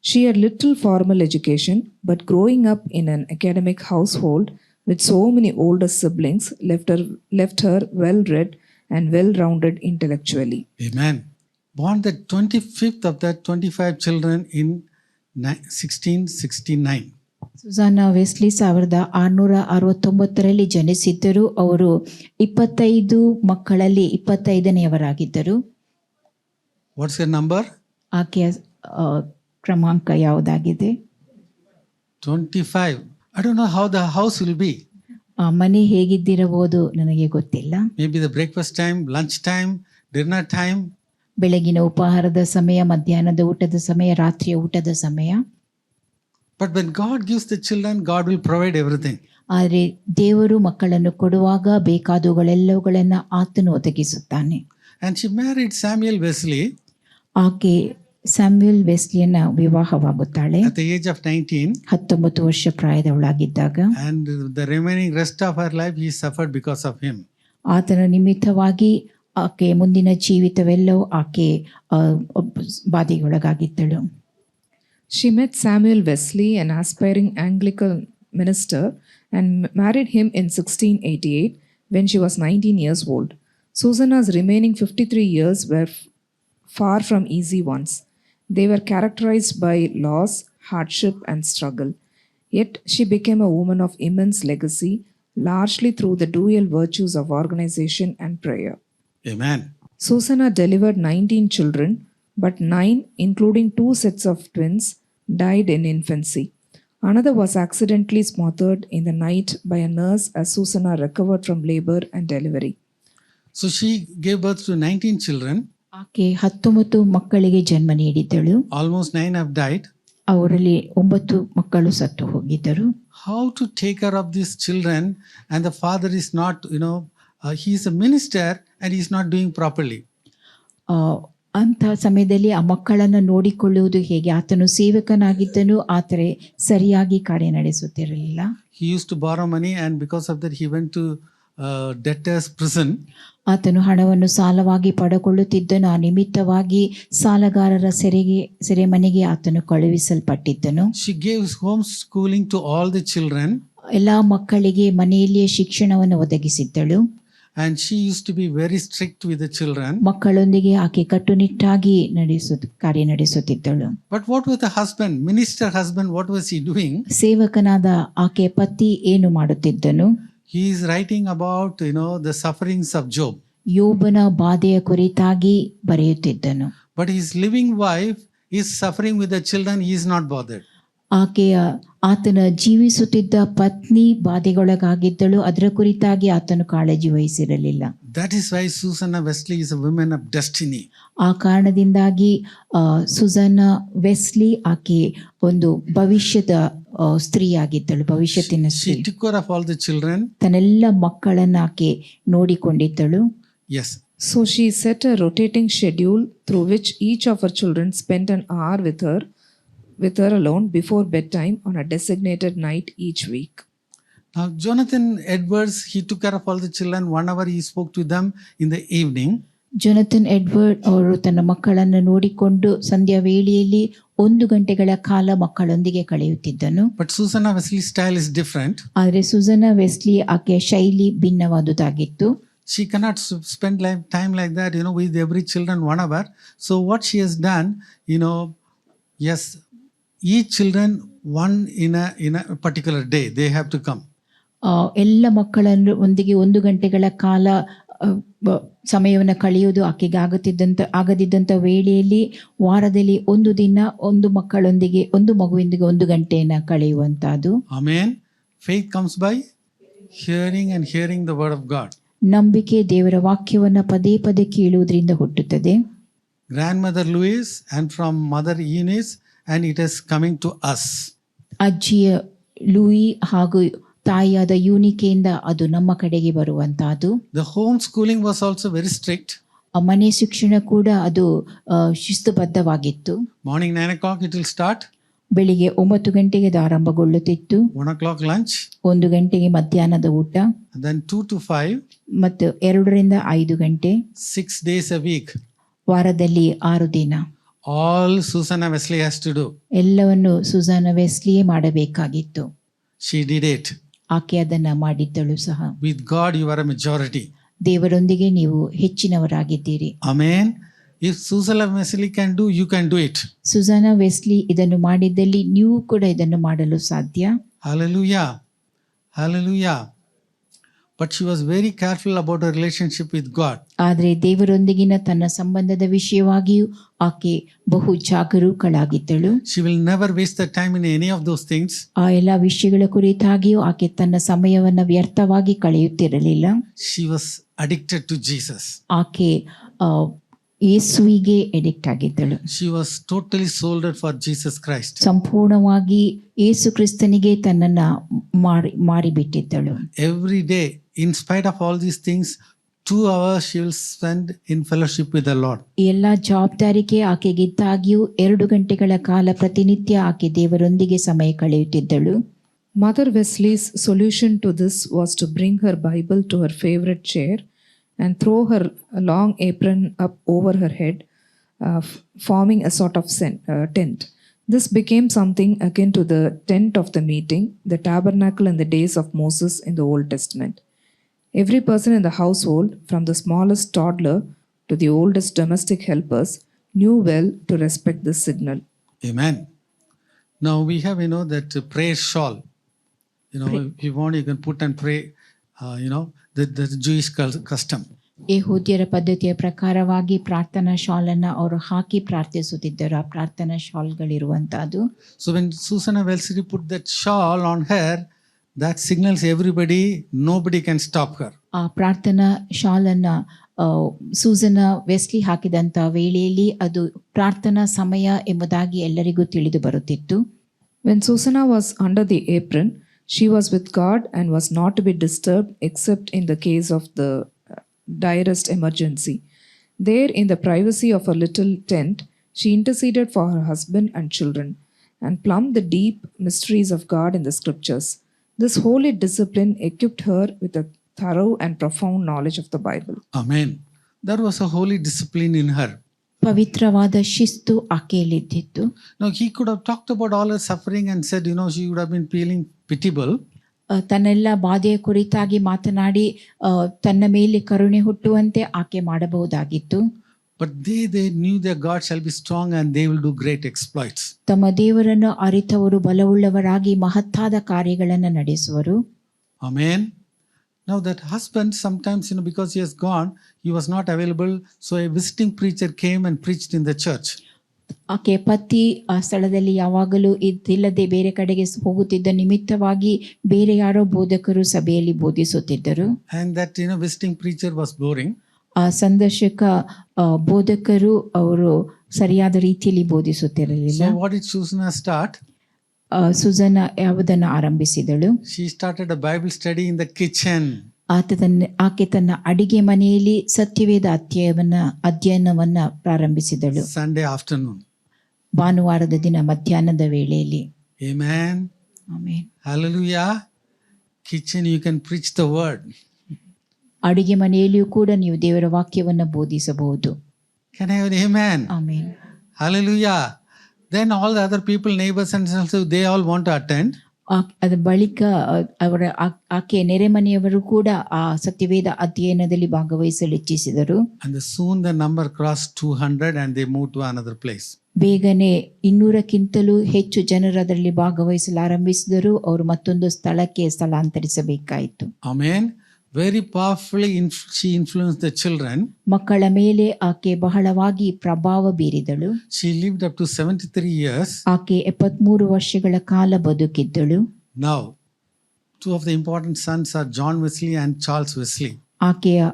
She had little formal education, but growing up in an academic household with so many older siblings left her well-read and well-rounded intellectually.
Amen. Born the 25th of the 25 children in 1669.
ಸುಸಾನಾ Wesley 1669ರಲ್ಲಿ ಜನಿಸಿದ್ದರು. ಅವರು 25 ಮಕ್ಕಳಲ್ಲಿ 25ನೇಯವರಾಗಿದ್ದರು.
What's your number?
ಆಕೆಯ ಕ್ರಮಾಂಕ ಯಾವುದಾಗಿದೆ?
25. I don't know how the house will be.
ಆ ಮನೆ ಹೇಗಿದ್ದಿರಬಹುದು ನನಗೆ ಗೊತ್ತಿಲ್ಲ.
Maybe the breakfast time, lunch time, dinner time.
ಬೆಳಗಿನ ಉಪಹಾರದ ಸಮಯ, ಮಧ್ಯಾಹ್ನದ ಊಟದ ಸಮಯ, ರಾತ್ರಿಯ ಊಟದ ಸಮಯ.
But when God gives the children, God will provide everything.
ಆದರೆ ದೇವರು ಮಕ್ಕಳನ್ನು ಕೊಡುವಾಗ ಬೇಕಾದವುಗಳೆಲ್ಲವುಗಳನ್ನು ಆತನು ಒದಗಿಸುತ್ತಾನೆ.
And she married Samuel Wesley
ಆಕೆ Samuel ವೆಸ್ಲಿಯನ್ನ ವಿವಾಹವಾಗುತ್ತಾಳೆ
at the age of 19.
19 ವರ್ಷ ಪ್ರಾಯದವಳಾಗಿದ್ದಾಗ.
And the remaining rest of her life he suffered because of him.
ಆತನ ನಿಮಿತ್ತವಾಗಿ ಆಕೆ ಮುಂದಿನ ಜೀವಿತವೆಲ್ಲವೂ ಆಕೆ ಬಾಧೆಗೊಳಗಾಗಿದ್ದಳು.
She met Samuel Wesley, an aspiring Anglican minister, and married him in 1688 when she was 19 years old. Susanna's remaining 53 years were far from easy ones. They were characterized by loss, hardship, and struggle. Yet she became a woman of immense legacy, largely through the dual virtues of organization and prayer.
Amen.
Susanna delivered 19 children, but 9, including 2 sets of twins, died in infancy. Another was accidentally smothered in the night by a nurse as Susanna recovered from labor and delivery.
So she gave birth to 19 children.
ಆಕೆ 19 ಮಕ್ಕಳಿಗೆ ಜನ್ಮ ನೀಡಿದ್ದಳು.
Almost 9 have died.
ಅವರಲ್ಲಿ 9 ಮಕ್ಕಳು ಸತ್ತು ಹೋಗಿದ್ದರು.
How to take care of these children, and the father is not, he is a minister and he is not doing properly.
ಅಂಥ ಸಮಯದಲ್ಲಿ ಆ ಮಕ್ಕಳನ್ನು ನೋಡಿಕೊಳ್ಳುವುದು ಹೇಗೆ? ಆತನು ಸೇವಕನಾಗಿದ್ದನು, ಆದರೆ ಸರಿಯಾಗಿ ಕಾರ್ಯ ನಡೆಸುತ್ತಿರಲಿಲ್ಲ.
He used to borrow money, and because of that, he went to debtor's prison.
ಆತನು ಹಣವನ್ನು ಸಾಲವಾಗಿ ಪಡೆದುಕೊಳ್ಳುತ್ತಿದ್ದನು. ಆ ನಿಮಿತ್ತವಾಗಿ ಸಾಲಗಾರರ ಸೆರೆಮನೆಗೆ ಆತನು ಕಳುಹಿಸಲ್ಪಟ್ಟಿದ್ದನು.
She gave home schooling to all the children,
ಎಲ್ಲ ಮಕ್ಕಳಿಗೆ ಮನೆಯಲ್ಲಿಯೇ ಶಿಕ್ಷಣವನ್ನು ಒದಗಿಸಿದ್ದಳು.
and she used to be very strict with the children.
ಮಕ್ಕಳೊಂದಿಗೆ ಆಕೆ ಕಟ್ಟುನಿಟ್ಟಾಗಿ ಕಾರ್ಯ ನಡೆಸುತ್ತಿದ್ದಳು.
But what was the husband, minister husband, what was he doing?
ಸೇವಕನಾದ ಆಕೆ ಪತಿ ಏನು ಮಾಡುತ್ತಿದ್ದನು?
He is writing about, the sufferings of Job.
ಯೋಬನ ಬಾಧೆಯ ಕುರಿತಾಗಿ ಬರೆಯುತ್ತಿದ್ದನು.
But his living wife is suffering with the children. He is not bothered.
ಆತನ ಜೀವಿಸುತ್ತಿದ್ದ ಪತ್ನಿ ಬಾಧೆಗೊಳಗಾಗಿದ್ದಳು. ಅದರ ಕುರಿತಾಗಿ ಆತನು ಕಾಳಜಿ ವಹಿಸಿರಲಿಲ್ಲ.
That is why Susanna Wesley is a woman of destiny.
ಆ ಕಾರಣದಿಂದಾಗಿ ಸುಸನ್ನ ವೆಸ್ಲಿ ಆಕೆ ಒಂದು ಭವಿಷ್ಯದ ಸ್ತ್ರೀಯಾಗಿದ್ದಳು, ಭವಿಷ್ಯತ್ತಿನ ಸ್ತ್ರೀ.
She took care of all the children.
ತನ್ನೆಲ್ಲ ಮಕ್ಕಳನ್ನು ಆಕೆ ನೋಡಿಕೊಂಡಿದ್ದಳು.
Yes.
So she set a rotating schedule through which each of her children spent an hour with her alone before bedtime on a designated night each week.
Now Jonathan Edwards, he took care of all the children. 1 hour he spoke to them in the evening.
Jonathan Edward ಅವರು ತನ್ನ ಮಕ್ಕಳನ್ನು ನೋಡಿಕೊಂಡು ಸಂಧ್ಯಾ ವೇಳೆಯಲ್ಲಿ 1 ಗಂಟೆಗಳ ಕಾಲ ಮಕ್ಕಳೊಂದಿಗೆ ಕಳೆಯುತ್ತಿದ್ದನು.
But Susanna Wesley's style is different.
ಆದರೆ ಸುಸನ್ನ Wesley ಆಕೆಯ ಶೈಲಿ ಭಿನ್ನವಾದುದಾಗಿತ್ತು.
She cannot spend time like that, with every children 1 hour. So what she has done, yes, each children one in a particular day they have to come.
ಎಲ್ಲ ಮಕ್ಕಳನ್ನು ಒಂದಿಗೆ 1 ಗಂಟೆಗಳ ಕಾಲ ಸಮಯವನ್ನು ಕಳೆಯುವುದು ಆಕೆಗೆ ಆಗದಿದ್ದಂಥ ವೇಳೆಯಲ್ಲಿ ವಾರದಲ್ಲಿ 1 ದಿನ ಒಂದು ಮಕ್ಕಳೊಂದಿಗೆ, ಒಂದು ಮಗುವಿನೊಂದಿಗೆ 1 ಗಂಟೆಯನ್ನು ಕಳೆಯುವಂತಹದ್ದು.
Amen. Faith comes by hearing, and hearing the word of God.
ನಂಬಿಕೆ ದೇವರ ವಾಕ್ಯವನ್ನು ಪದೇ ಪದೇ ಕೇಳುವುದರಿಂದ ಹುಟ್ಟುತ್ತದೆ.
Grandmother Louise and from mother Eunice, and it is coming to us.
ಅಜ್ಜಿಯ ಲೂಯಿ ಹಾಗೂ ತಾಯಿಯಾದ ಯೂನಿಕೆಯಿಂದ ಅದು ನಮ್ಮ ಕಡೆಗೆ ಬರುವಂತಹದ್ದು.
The home schooling was also very strict.
ಮನೆ ಶಿಕ್ಷಣ ಕೂಡ ಅದು ಶಿಸ್ತುಬದ್ಧವಾಗಿತ್ತು.
Morning 9 o'clock it will start.
ಬೆಳಿಗ್ಗೆ 9 ಗಂಟೆಗೆ ಅದು ಆರಂಭಗೊಳ್ಳುತ್ತಿತ್ತು.
1 o'clock lunch.
1 ಗಂಟೆಗೆ ಮಧ್ಯಾಹ್ನದ ಊಟ.
And then 2 to 5.
ಮತ್ತು 2 ರಿಂದ 5 ಗಂಟೆ.
6 days a week.
ವಾರದಲ್ಲಿ 6 ದಿನ.
All Susanna Wesley has to do.
ಎಲ್ಲವನ್ನು ಸುಸನ್ನ ವೆಸ್ಲಿಯೇ ಮಾಡಬೇಕಾಗಿತ್ತು.
She did it.
ಆಕೆ ಅದನ್ನ ಮಾಡಿದ್ದಳು ಸಹ.
With God you are a majority.
ದೇವರೊಂದಿಗೆ ನೀವು ಹೆಚ್ಚಿನವರಾಗಿದ್ದೀರಿ.
Amen. If Susanna Wesley can do, you can do it.
Susanna Wesley ಇದನ್ನು ಮಾಡಿದ್ದಲ್ಲಿ ನೀವು ಕೂಡ ಇದನ್ನು ಮಾಡಲು ಸಾಧ್ಯ.
Hallelujah. Hallelujah. But she was very careful about her relationship with God.
ಆದರೆ ದೇವರೊಂದಿಗಿನ ತನ್ನ ಸಂಬಂಧದ ವಿಷಯವಾಗಿಯೂ ಆಕೆ ಬಹು ಜಾಗರೂಕಳಾಗಿದ್ದಳು.
She will never waste the time in any of those things.
ಆ ಎಲ್ಲ ವಿಷಯಗಳ ಕುರಿತಾಗಿಯೂ ಆಕೆ ತನ್ನ ಸಮಯವನ್ನು ವ್ಯರ್ಥವಾಗಿ ಕಳೆಯುತ್ತಿರಲಿಲ್ಲ.
She was addicted to Jesus.
ಆಕೆ ಯೇಸುವಿಗೆ addict ಆಗಿದ್ದಳು.
She was totally sold out for Jesus Christ.
ಸಂಪೂರ್ಣವಾಗಿ ಯೇಸು ಕ್ರಿಸ್ತನಿಗೆ ತನ್ನನ್ನು ಮಾರಿಬಿಟ್ಟಿದ್ದಳು.
Every day, in spite of all these things, 2 hours she will spend in fellowship with the Lord.
ಎಲ್ಲ ಜವಾಬ್ದಾರಿಕೆ ಆಕೆಗಿದ್ದಾಗಿಯೂ 2 ಗಂಟೆಗಳ ಕಾಲ ಪ್ರತಿನಿತ್ಯ ಆಕೆ ದೇವರೊಂದಿಗೆ ಸಮಯ ಕಳೆಯುತ್ತಿದ್ದಳು.
Mother Wesley's solution to this was to bring her Bible to her favorite chair and throw her long apron up over her head, forming a sort of tent. This became something akin to the tent of the meeting, the tabernacle in the days of Moses in the Old Testament. Every person in the household, from the smallest toddler to the oldest domestic helpers, knew well to respect this signal.
Amen. Now we have, that prayer shawl. If you want, you can put and pray, the Jewish custom.
ಯೆಹೂದ್ಯರ ಪದ್ಧತಿಯ ಪ್ರಕಾರವಾಗಿ ಪ್ರಾರ್ಥನಾ ಶಾಲನ್ನು ಅವರು ಹಾಕಿ ಪ್ರಾರ್ಥಿಸುತ್ತಿದ್ದರು. ಆ ಪ್ರಾರ್ಥನಾ ಶಾಲ್ಗಳಿರುವಂತಹದ್ದು.
So when Susanna Wesley put that shawl on her, that signals everybody, nobody can stop her.
ಆ ಪ್ರಾರ್ಥನಾ ಶಾಲನ್ನು ಸೂಸನ್ನ Wesley ಹಾಕಿದಂಥ ವೇಳೆಯಲ್ಲಿ ಅದು ಪ್ರಾರ್ಥನಾ ಸಮಯ ಎಂಬುದಾಗಿ ಎಲ್ಲರಿಗೂ ತಿಳಿದು ಬರುತ್ತಿತ್ತು.
When Susanna was under the apron, she was with God and was not to be disturbed except in the case of the direst emergency. There, in the privacy of her little tent, she interceded for her husband and children and plumbed the deep mysteries of God in the scriptures. This holy discipline equipped her with a thorough and profound knowledge of the Bible.
Amen. There was a holy discipline in her.
ಪವಿತ್ರವಾದ ಶಿಸ್ತು ಆಕೆಯಲ್ಲಿದ್ದಿತ್ತು.
Now, he could have talked about all her suffering and said, she would have been feeling pitiable.
ತನ್ನೆಲ್ಲ ಬಾಧೆಯ ಕುರಿತಾಗಿ ಮಾತನಾಡಿ ತನ್ನ ಮೇಲೆ ಕರುಣೆ ಹುಟ್ಟುವಂತೆ ಆಕೆ ಮಾಡಬಹುದಾಗಿತ್ತು.
But they knew their God shall be strong and they will do great exploits.
ತಮ್ಮ ದೇವರನ್ನು ಅರಿತವರು ಬಲವುಳ್ಳವರಾಗಿ ಮಹತ್ತಾದ ಕಾರ್ಯಗಳನ್ನು ನಡೆಸುವರು.
Amen. Now that husband sometimes, because he has gone, he was not available. So a visiting preacher came and preached in the church.
ಆಕೆ ಪತಿ ಆ ಸ್ಥಳದಲ್ಲಿ ಯಾವಾಗಲೂ ಇದ್ದಿಲ್ಲದೆ ಬೇರೆ ಕಡೆಗೆ ಹೋಗುತ್ತಿದ್ದ ನಿಮಿತ್ತವಾಗಿ ಬೇರೆ ಯಾರೋ ಬೋಧಕರು ಸಭೆಯಲ್ಲಿ ಬೋಧಿಸುತ್ತಿದ್ದರು.
And that, visiting preacher was boring.
ಆ ಸಂದರ್ಶಕ ಬೋಧಕರು ಅವರು ಸರಿಯಾದ ರೀತಿಯಲ್ಲಿ ಬೋಧಿಸುತ್ತಿರಲಿಲ್ಲ.
So what did Susanna start?
Sujana ಯಾವುದನ್ನು ಆರಂಭಿಸಿದಳು?
She started a Bible study in the kitchen.
ಆಕೆ ತನ್ನ ಅಡಿಗೆ ಮನೆಯಲ್ಲಿ ಸತ್ಯವೇದ ಅಧ್ಯಯನವನ್ನ ಪ್ರಾರಂಭಿಸಿದಳು.
Sunday afternoon.
ಭಾನುವಾರದ ದಿನ ಮಧ್ಯಾಹ್ನದ ವೇಳೆಯಲ್ಲಿ.
Amen.
Amen.
Hallelujah. Kitchen, you can preach the word.
ಅಡಿಗೆ ಮನೆಯಲ್ಲಿಯೂ ಕೂಡ ನೀವು ದೇವರ ವಾಕ್ಯವನ್ನು ಬೋಧಿಸಬಹುದು.
Can I have an amen?
Amen.
Hallelujah. Then all the other people, neighbors and so they all want to attend.
ಅದ ಬಳಿಕ ಅವರ ಆಕೆ ನೆರೆಮನೆಯವರು ಕೂಡ ಆ ಸತ್ಯವೇದ ಅಧ್ಯಯನದಲ್ಲಿ ಭಾಗವಹಿಸಲು ಇಚ್ಛಿಸಿದರು.
And soon the number crossed 200 and they moved to another place.
ಬೇಗನೆ 200ಕ್ಕಿಂತಲೂ ಹೆಚ್ಚು ಜನರು ಅದರಲ್ಲಿ ಭಾಗವಹಿಸಲು ಆರಂಭಿಸಿದರು. ಅವರು ಮತ್ತೊಂದು ಸ್ಥಳಕ್ಕೆ ಸ್ಥಳಾಂತರಿಸಬೇಕಾಯಿತು.
Amen. Very powerfully she influenced the children.
ಮಕ್ಕಳ ಮೇಲೆ ಆಕೆ ಬಹಳವಾಗಿ ಪ್ರಭಾವ ಬೀರಿದಳು.
She lived up to 73 years.
ಆಕೆ 73 ವರ್ಷಗಳ ಕಾಲ ಬದುಕಿದ್ದಳು.
Now, two of the important sons are John Wesley and Charles Wesley.
ಆಕೆಯ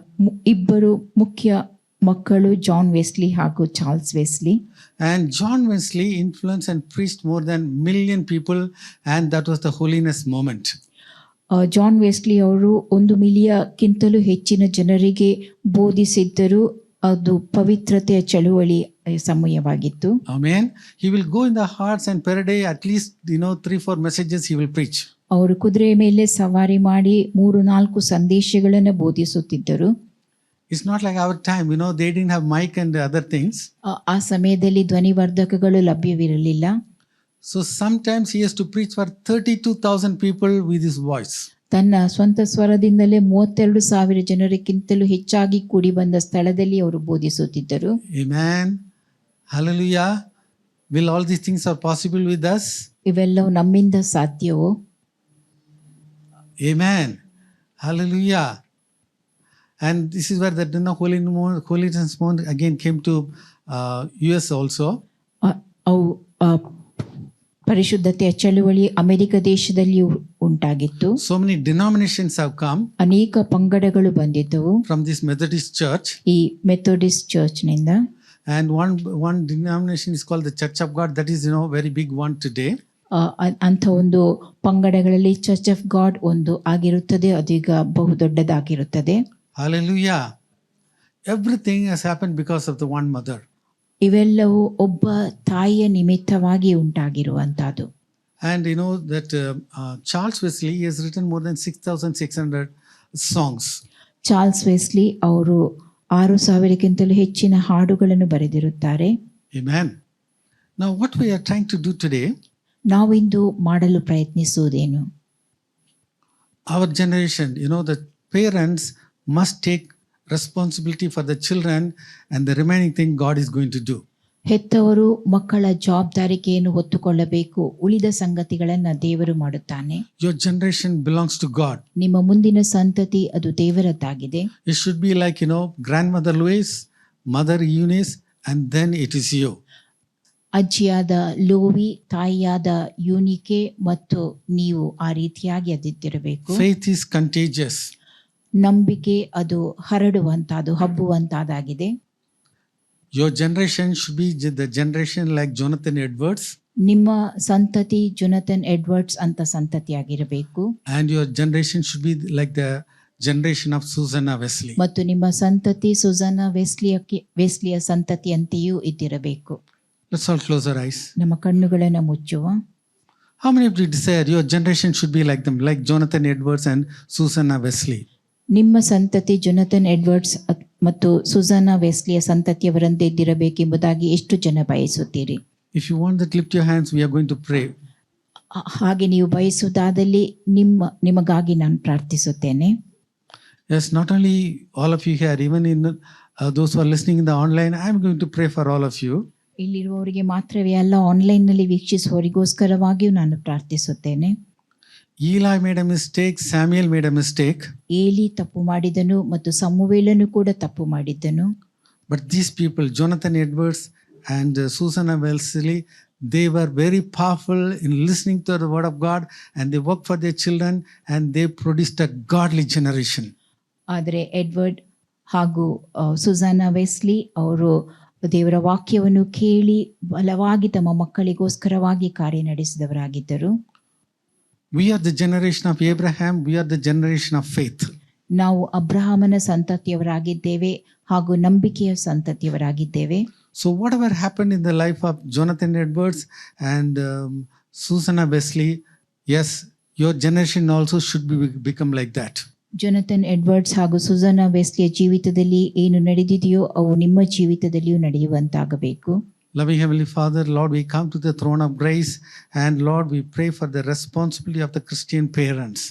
ಇಬ್ಬರು ಮುಖ್ಯ ಮಕ್ಕಳು ಜಾನ್ ವೆಸ್ಲಿ ಹಾಗೂ Charles Wesley.
And John Wesley influenced and preached more than 1 million people, and that was the holiness moment.
John Wesley ಅವರು 1 ಮಿಲಿಯನ್ಗಿಂತಲೂ ಹೆಚ್ಚಿನ ಜನರಿಗೆ ಬೋಧಿಸಿದ್ದರು. ಅದು ಪವಿತ್ರತೆಯ ಚಳುವಳಿ ಸಮಯವಾಗಿತ್ತು.
Amen. He will go in the hearts and per day at least 3-4 messages he will preach.
ಅವರು ಕುದುರೆ ಮೇಲೆ ಸವಾರಿ ಮಾಡಿ 3-4 ಸಂದೇಶಗಳನ್ನು ಬೋಧಿಸುತ್ತಿದ್ದರು.
It's not like our time, they didn't have mic and other things.
ಆ ಸಮಯದಲ್ಲಿ ಧ್ವನಿವರ್ಧಕಗಳು ಲಭ್ಯವಿರಲಿಲ್ಲ.
So sometimes he has to preach for 32,000 people with his voice.
ತನ್ನ ಸ್ವಂತ ಸ್ವರದಿಂದಲೇ 32,000 ಜನರಿಗಿಂತಲೂ ಹೆಚ್ಚಾಗಿ ಕೂಡಿ ಬಂದ ಸ್ಥಳದಲ್ಲಿ ಅವರು ಬೋಧಿಸುತ್ತಿದ್ದರು.
Amen. Hallelujah. Will all these things are possible with us?
ಇವೆಲ್ಲವೂ ನಮ್ಮಿಂದ ಸಾಧ್ಯವೋ?
Amen. Hallelujah. And this is where the holiness movement again came to US also.
ಅವು ಪರಿಶುದ್ಧತೆಯ ಚಳುವಳಿ ಅಮೆರಿಕ ದೇಶದಲ್ಲಿಯೂ ಉಂಟಾಗಿತ್ತು.
So many denominations have come.
ಅನೇಕ ಪಂಗಡಗಳು ಬಂದಿದ್ದವು
from this Methodist church.
ಈ Methodist ಚರ್ಚ್ನಿಂದ.
And one denomination is called the Church of God. That is, very big one today.
ಅಂಥ ಒಂದು ಪಂಗಡಗಳಲ್ಲಿ church of god ಒಂದು ಆಗಿರುತ್ತದೆ. ಅದೀಗ ಬಹುದೊಡ್ಡದಾಗಿರುತ್ತದೆ.
Hallelujah. Everything has happened because of the one mother.
ಇವೆಲ್ಲವೂ ಒಬ್ಬ ತಾಯಿಯ ನಿಮಿತ್ತವಾಗಿ ಉಂಟಾಗಿರುವಂತಹದ್ದು.
And that Charles Wesley has written more than 6,600 songs.
Charles Wesley ಅವರು 6,000ಕ್ಕಿಂತಲೂ ಹೆಚ್ಚಿನ ಹಾಡುಗಳನ್ನು ಬರೆದಿರುತ್ತಾರೆ.
Amen. Now what we are trying to do today,
ನಾವಿಂದು ಮಾಡಲು ಪ್ರಯತ್ನಿಸುವುದೇನು?
Our generation, the parents must take responsibility for the children, and the remaining thing God is going to do.
ಹೆತ್ತವರು ಮಕ್ಕಳ ಜವಾಬ್ದಾರಿಕೆಯನ್ನು ಹೊತ್ತುಕೊಳ್ಳಬೇಕು. ಉಳಿದ ಸಂಗತಿಗಳನ್ನು ದೇವರು ಮಾಡುತ್ತಾನೆ.
Your generation belongs to God.
ನಿಮ್ಮ ಮುಂದಿನ ಸಂತತಿ ಅದು ದೇವರದ್ದಾಗಿದೆ.
It should be like, grandmother Louise, mother Eunice, and then it is you.
ಅಜ್ಜಿಯಾದ ಲೋವಿ, ತಾಯಿಯಾದ ಯೂನಿಕೆ ಮತ್ತು ನೀವು ಆ ರೀತಿಯಾಗಿ ಅದಿದ್ದಿರಬೇಕು.
Faith is contagious.
ನಂಬಿಕೆ ಅದು ಹರಡುವಂತಹದ್ದು, ಹಬ್ಬುವಂತಹದ್ದಾಗಿದೆ.
Your generation should be the generation like Jonathan Edwards.
ನಿಮ್ಮ ಸಂತತಿ ಜೊನಾಥನ್ ಎಡ್ವರ್ಡ್ಸ್ ಅಂತ ಸಂತತಿಯಾಗಿರಬೇಕು.
And your generation should be like the generation of Susanna Wesley.
ಮತ್ತು ನಿಮ್ಮ ಸಂತತಿ Sujana ವೆಸ್ಲಿಯ ಸಂತತಿಯಂತೆಯೂ ಇದ್ದಿರಬೇಕು.
Let's all close our eyes.
ನಮ್ಮ ಕಣ್ಣುಗಳನ್ನು ಮುಚ್ಚುವ.
How many of you desire your generation should be like them, like Jonathan Edwards and Susanna Wesley?
ನಿಮ್ಮ ಸಂತತಿ Jonathan Edwards ಮತ್ತು ಸುಜಾನಾ ವೆಸ್ಲಿಯ ಸಂತತಿಯವರಂತೆ ಇದ್ದಿರಬೇಕೆಂಬುದಾಗಿ ಎಷ್ಟು ಜನ ಬಯಸುತ್ತೀರಿ?
If you want that, lift your hands. We are going to pray.
ಹಾಗೆ ನೀವು ಬಯಸುವುದಾದಲ್ಲಿ ನಿಮಗಾಗಿ ನಾನು ಪ್ರಾರ್ಥಿಸುತ್ತೇನೆ.
Yes, not only all of you here, even in those who are listening in the online, I am going to pray for all of you.
ಇಲ್ಲಿರುವವರಿಗೆ ಮಾತ್ರವೇ ಅಲ್ಲ, ಆನ್ಲೈನ್ನಲ್ಲಿ ವೀಕ್ಷಿಸುವವರಿಗೋಸ್ಕರವಾಗಿಯೂ ನಾನು ಪ್ರಾರ್ಥಿಸುತ್ತೇನೆ.
Eli made a mistake, Samuel made a mistake.
ಏಲಿ ತಪ್ಪು ಮಾಡಿದನು ಮತ್ತು ಸಮುವೇಲನು ಕೂಡ ತಪ್ಪು ಮಾಡಿದ್ದನು.
But these people, Jonathan Edwards and Susanna Wesley, they were very powerful in listening to the word of God, and they worked for their children, and they produced a godly generation.
ಆದರೆ Edward ಹಾಗೂ Sujana Wesley ಅವರು ದೇವರ ವಾಕ್ಯವನ್ನು ಕೇಳಿ ಬಲವಾಗಿ ತಮ್ಮ ಮಕ್ಕಳಿಗೋಸ್ಕರವಾಗಿ ಕಾರ್ಯನಡೆಸಿದವರಾಗಿದ್ದರು.
We are the generation of Abraham. We are the generation of faith.
ನಾವು ಅಬ್ರಹಾಮನ ಸಂತತಿಯವರಾಗಿದ್ದೇವೆ ಹಾಗೂ ನಂಬಿಕೆಯ ಸಂತತಿಯವರಾಗಿದ್ದೇವೆ.
So whatever happened in the life of Jonathan Edwards and Susanna Wesley, yes, your generation also should become like that.
Jonathan Edwards ಹಾಗೂ ಸುಜಾನಾ ವೆಸ್ಲಿಯ ಜೀವಿತದಲ್ಲಿ ಏನು ನಡೆದಿದೆಯೋ ಅವು ನಿಮ್ಮ ಜೀವಿತದಲ್ಲಿಯೂ ನಡೆಯುವಂತಾಗಬೇಕು.
Loving Heavenly Father, Lord, we come to the throne of grace, and Lord, we pray for the responsibility of the Christian parents.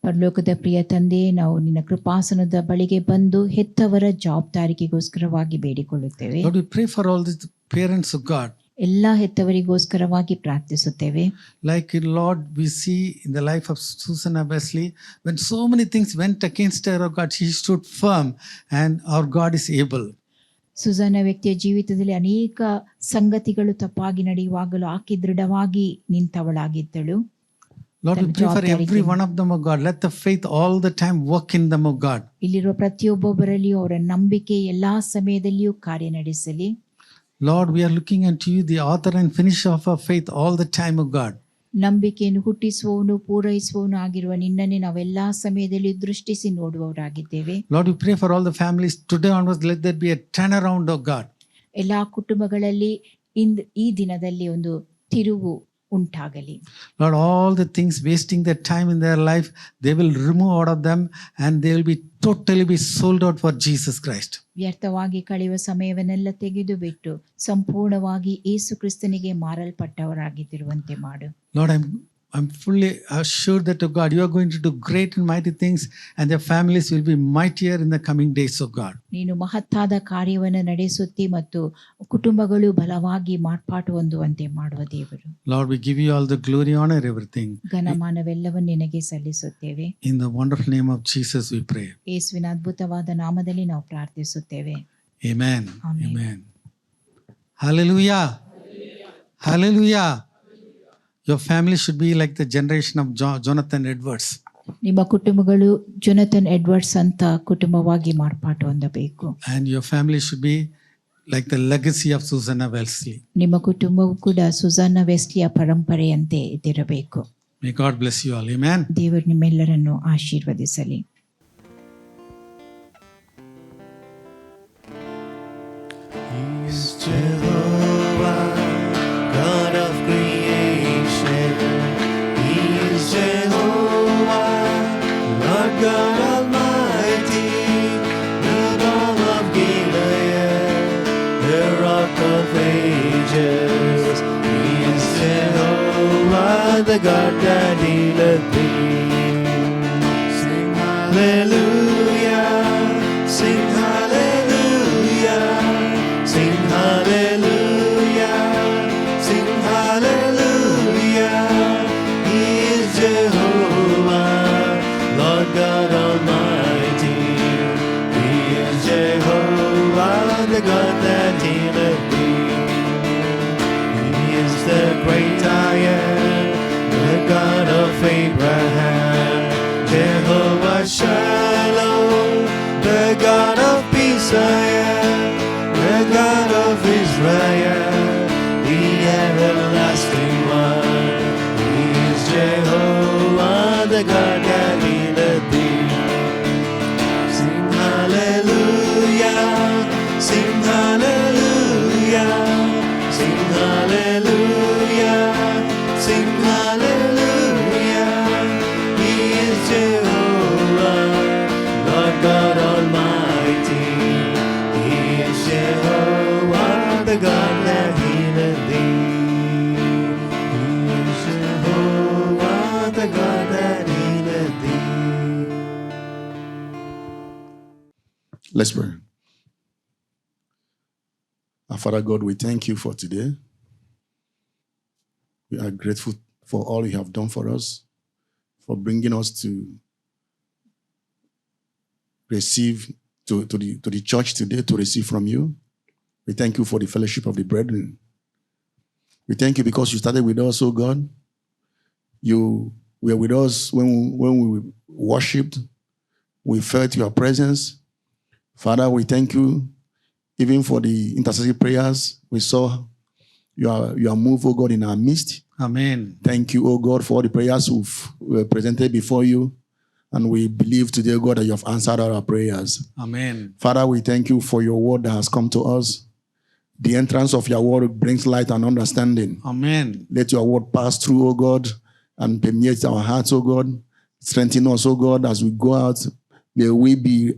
ಪರಲೋಕದ ಪ್ರಿಯ ತಂದೆ, ನಾವು ನಿನ್ನ ಕೃಪಾಸನದ ಬಳಿಗೆ ಬಂದು ಹೆತ್ತವರ ಜವಾಬ್ದಾರಿಕೆಗೋಸ್ಕರವಾಗಿ ಬೇಡಿಕೊಳ್ಳುತ್ತೇವೆ.
Lord, we pray for all the parents of God.
ಎಲ್ಲ ಹೆತ್ತವರಿಗೋಸ್ಕರವಾಗಿ ಪ್ರಾರ್ಥಿಸುತ್ತೇವೆ.
Like Lord, we see in the life of Susanna Wesley, when so many things went against her, oh God, she stood firm, and our God is able.
Sujana ವ್ಯಕ್ತಿಯ ಜೀವಿತದಲ್ಲಿ ಅನೇಕ ಸಂಗತಿಗಳು ತಪ್ಪಾಗಿ ನಡೆಯುವಾಗಲೂ ಆಕೆ ದೃಢವಾಗಿ ನಿಂತವಳಾಗಿದ್ದಳು.
Lord, we pray for every one of them, oh God. Let the faith all the time work in them, oh God.
ಇಲ್ಲಿರುವ ಪ್ರತಿಯೊಬ್ಬೊಬ್ಬರಲ್ಲಿಯೂ ಅವರ ನಂಬಿಕೆ ಎಲ್ಲಾ ಸಮಯದಲ್ಲಿಯೂ ಕಾರ್ಯನಡೆಸಲಿ.
Lord, we are looking unto you, the author and finisher of our faith, all the time, oh God.
ನಂಬಿಕೆಯನ್ನು ಹುಟ್ಟಿಸುವವನು ಪೂರೈಸುವವನು ಆಗಿರುವ ನಿನ್ನನ್ನೇ ನಾವೆಲ್ಲಾ ಸಮಯದಲ್ಲಿ ದೃಷ್ಟಿಸಿ ನೋಡುವವರಾಗಿದ್ದೇವೆ.
Lord, we pray for all the families today onwards. Let there be a turnaround, oh God.
ಎಲ್ಲಾ ಕುಟುಂಬಗಳಲ್ಲಿ ಈ ದಿನದಲ್ಲಿ ಒಂದು ತಿರುವು ಉಂಟಾಗಲಿ.
Lord, all the things wasting their time in their life, they will remove out of them, and they will be totally sold out for Jesus Christ.
ವ್ಯರ್ಥವಾಗಿ ಕಳೆಯುವ ಸಮಯವನ್ನೆಲ್ಲ ತೆಗೆದು ಬಿಟ್ಟು ಸಂಪೂರ್ಣವಾಗಿ ಯೇಸು ಕ್ರಿಸ್ತನಿಗೆ ಮಾರಲ್ಪಟ್ಟವರಾಗಿದ್ದಿರುವಂತೆ ಮಾಡು.
Lord, I'm fully assured that, oh God, you are going to do great and mighty things, and their families will be mightier in the coming days, oh God.
ನೀನು ಮಹತ್ತಾದ ಕಾರ್ಯವನ್ನು ನಡೆಸುತ್ತಿ ಮತ್ತು ಕುಟುಂಬಗಳು ಬಲವಾಗಿ ಮಾರ್ಪಾಟು ಹೊಂದುವಂತೆ ಮಾಡುವ ದೇವರು.
Lord, we give you all the glory, honor, everything.
ಘನಮಾನವೆಲ್ಲವನ್ನು ನಿನಗೆ ಸಲ್ಲಿಸುತ್ತೇವೆ.
In the wonderful name of Jesus we pray.
ಯೇಸುವಿನ ಅದ್ಭುತವಾದ ನಾಮದಲ್ಲಿ ನಾವು ಪ್ರಾರ್ಥಿಸುತ್ತೇವೆ.
Amen.
Amen.
Amen. Hallelujah. Hallelujah. Your family should be like the generation of Jonathan Edwards.
ನಿಮ್ಮ ಕುಟುಂಬಗಳು Jonathan Edwards ಅಂತ ಕುಟುಂಬವಾಗಿ ಮಾರ್ಪಾಟು ಹೊಂದಬೇಕು.
And your family should be like the legacy of Susanna Wesley.
ನಿಮ್ಮ ಕುಟುಂಬವು ಕೂಡ Sujana ವೆಸ್ಲಿಯ ಪರಂಪರೆಯಂತೆ ಇದ್ದಿರಬೇಕು.
May God bless you all. Amen.
ದೇವರು ನಿಮ್ಮೆಲ್ಲರನ್ನು ಆಶೀರ್ವದಿಸಲಿ.
He's Jehovah, God of creation. He is Jehovah, Lord God Almighty, the balm of Gilead, the rock of ages. He is Jehovah, the God that healeth thee. Sing hallelujah, sing hallelujah, sing hallelujah, sing hallelujah. He is Jehovah, Lord God Almighty. He is Jehovah, the God that healeth thee. He is the great I am, the God of Abraham. Jehovah Shalom, the God of peace I am, the God of Israel, the everlasting one. He is Jehovah, the God that healeth thee.
Let's pray. Our Father God, we thank you for today. We are grateful for all you have done for us, for bringing us to receive to the church today to receive from you. We thank you for the fellowship of the brethren. We thank you because you started with us, oh God. You were with us when we worshipped. We felt your presence. Father, we thank you even for the intercessory prayers. We saw your move, oh God, in our midst.
Amen.
Thank you, oh God, for all the prayers we've presented before you. And we believe today, God, that you have answered our prayers.
Amen.
Father, we thank you for your word that has come to us. The entrance of your word brings light and understanding.
Amen.
Let your word pass through, oh God, and permeate our hearts, oh God. Strengthen us, oh God, as we go out. May we be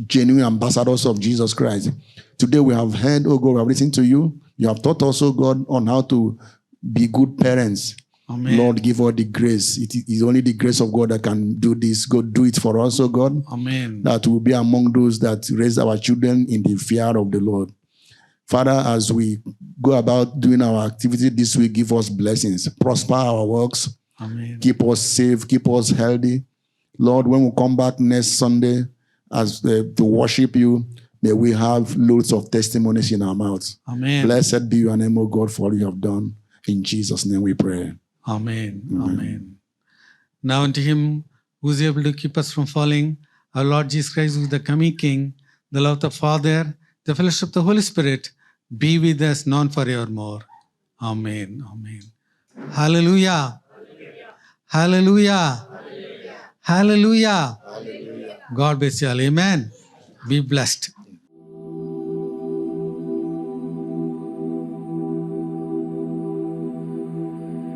genuine ambassadors of Jesus Christ. Today we have heard, oh God, we have listened to you. You have taught us, oh God, on how to be good parents.
Amen.
Lord, give us the grace. It is only the grace of God that can do this. God, do it for us, oh God.
Amen.
That will be among those that raise our children in the fear of the Lord. Father, as we go about doing our activity this week, give us blessings. Prosper our works.
Amen.
Keep us safe. Keep us healthy. Lord, when we come back next Sunday to worship you, may we have loads of testimonies in our mouths.
Amen.
Blessed be your name, O God, for all you have done. In Jesus' name we pray.
Amen. Amen. Now unto him who is able to keep us from falling, our Lord Jesus Christ, who is the coming King, the love of the Father, the fellowship of the Holy Spirit, be with us now and forevermore. Amen. Amen. Hallelujah. Hallelujah. Hallelujah. God bless you all. Amen. Be blessed.